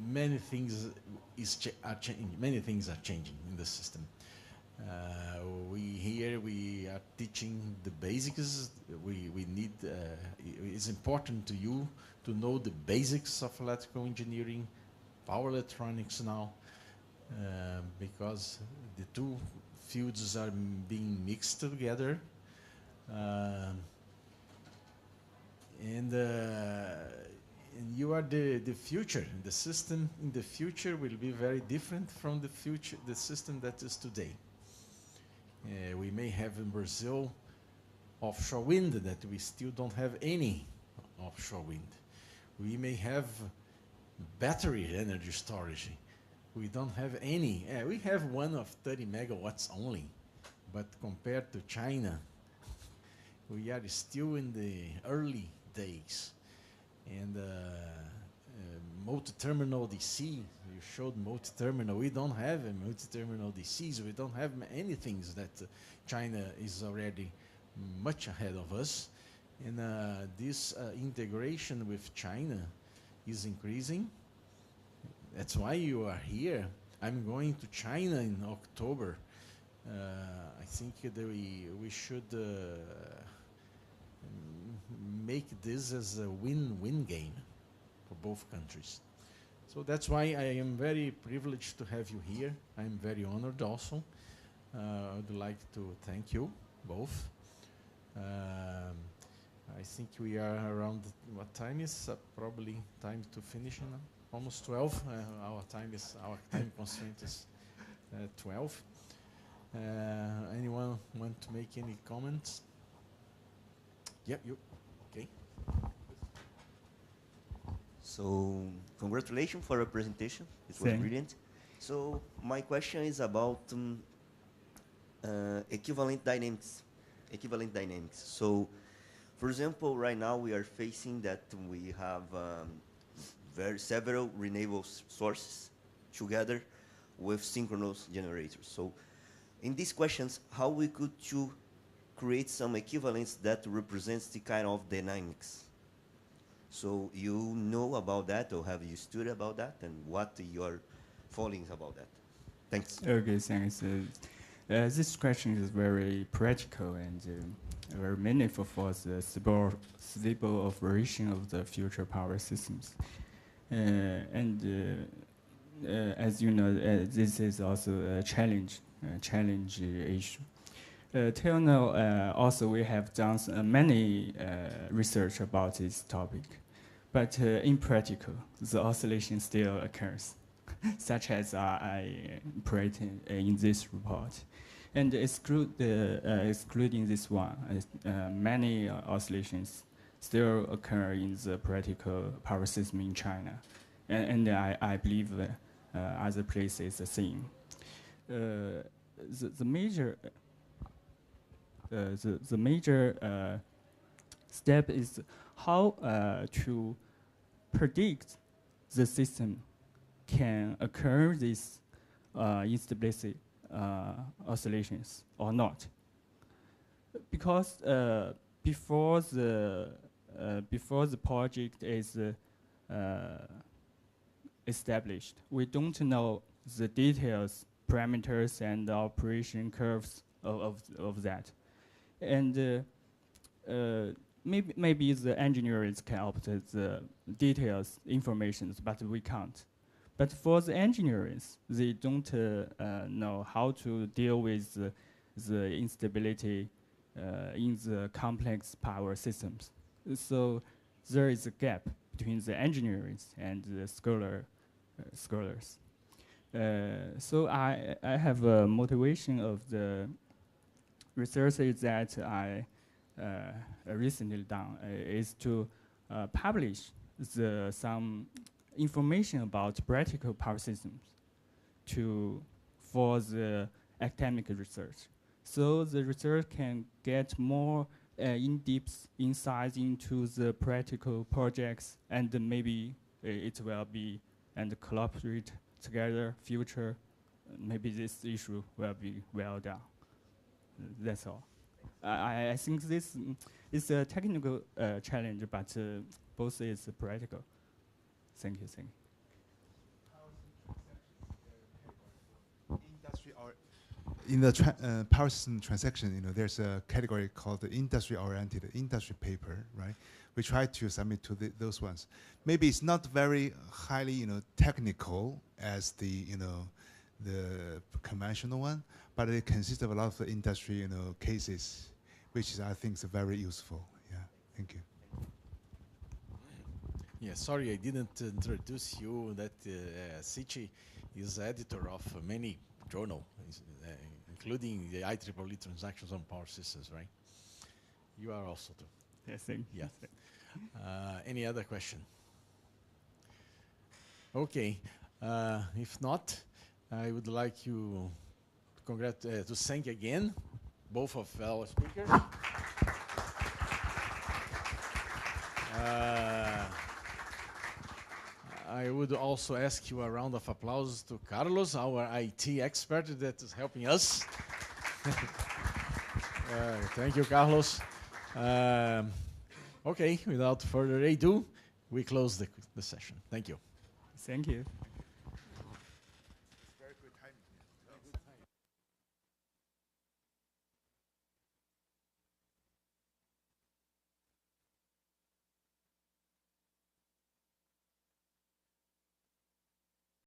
many things are changing in the system. We are teaching the basics. We need. It's important to you to know the basics of electrical engineering, power electronics now, because the two fields are being mixed together, and you are the future. The system in the future will be very different from the system that is today. We may have in Brazil offshore wind that we still don't have any offshore wind. We may have battery energy storage. We don't have any. We have one of 30 megawatts only, but compared to China, we are still in the early days. And multi-terminal DC, you showed multi-terminal. We don't have a multi-terminal DCs. We don't have any things that China is already much ahead of us. And this integration with China is increasing. That's why you are here. I'm going to China in October. I think that we should make this as a win-win game for both countries. So that's why I am very privileged to have you here. I'm very honored also. I would like to thank you both. I think we are around, what time is? Probably time to finish in almost 12. Our time constraint is 12. Anyone want to make any comments? Yep, you. Okay. So, congratulations for your presentation. It was brilliant. So, my question is about equivalent dynamics. So, for example, right now we are facing that we have several renewable sources together with synchronous generators. So, in these questions, how we could create some equivalence that represents the kind of dynamics? So you know about that, or have you studied about that, and what your feelings about that? Thanks. Okay, thanks. This question is very practical and very meaningful for the stable operation of the future power systems. As you know, this is also a challenge issue. Till now, also we have done many research about this topic, but in practical, the oscillation still occurs, such as I printed in this report. And excluding this one, many oscillations still occur in the practical power system in China, and I believe other places the same. The major step is how to predict the system can occur these instability oscillations or not, because before the project is established, we don't know the details, parameters, and operation curves of that. And maybe the engineers can opt the details, information, but we can't. But for the engineers, they don't know how to deal with the instability in the complex power systems. So there is a gap between the engineers and the scholars. So I have a motivation of the research that I recently done is to publish some information about practical power systems for the academic research. So the research can get more in-depth insights into the practical projects, and maybe it will be and collaborate together future. Maybe this issue will be well done. That's all. I think this is a technical challenge, but both is practical. Thank you. In the power system transaction, there's a category called the industry-oriented industry paper, right? We try to submit to those ones. Maybe it's not very highly, technical as the conventional one, but it consists of a lot of industry, cases, which I think is very useful. Yeah, thank you. Yeah, sorry I didn't introduce you that Sichi is editor of many journals, including the IEEE Transactions on Power Systems, right? You are also too. Yes, thank you. Yeah. Any other question? Okay. If not, I would like you to thank again both of our speakers. I would also ask you a round of applause to Carlos, our IT expert that is helping us. Thank you, Carlos. Okay, without further ado, we close the session. Thank you. Thank you.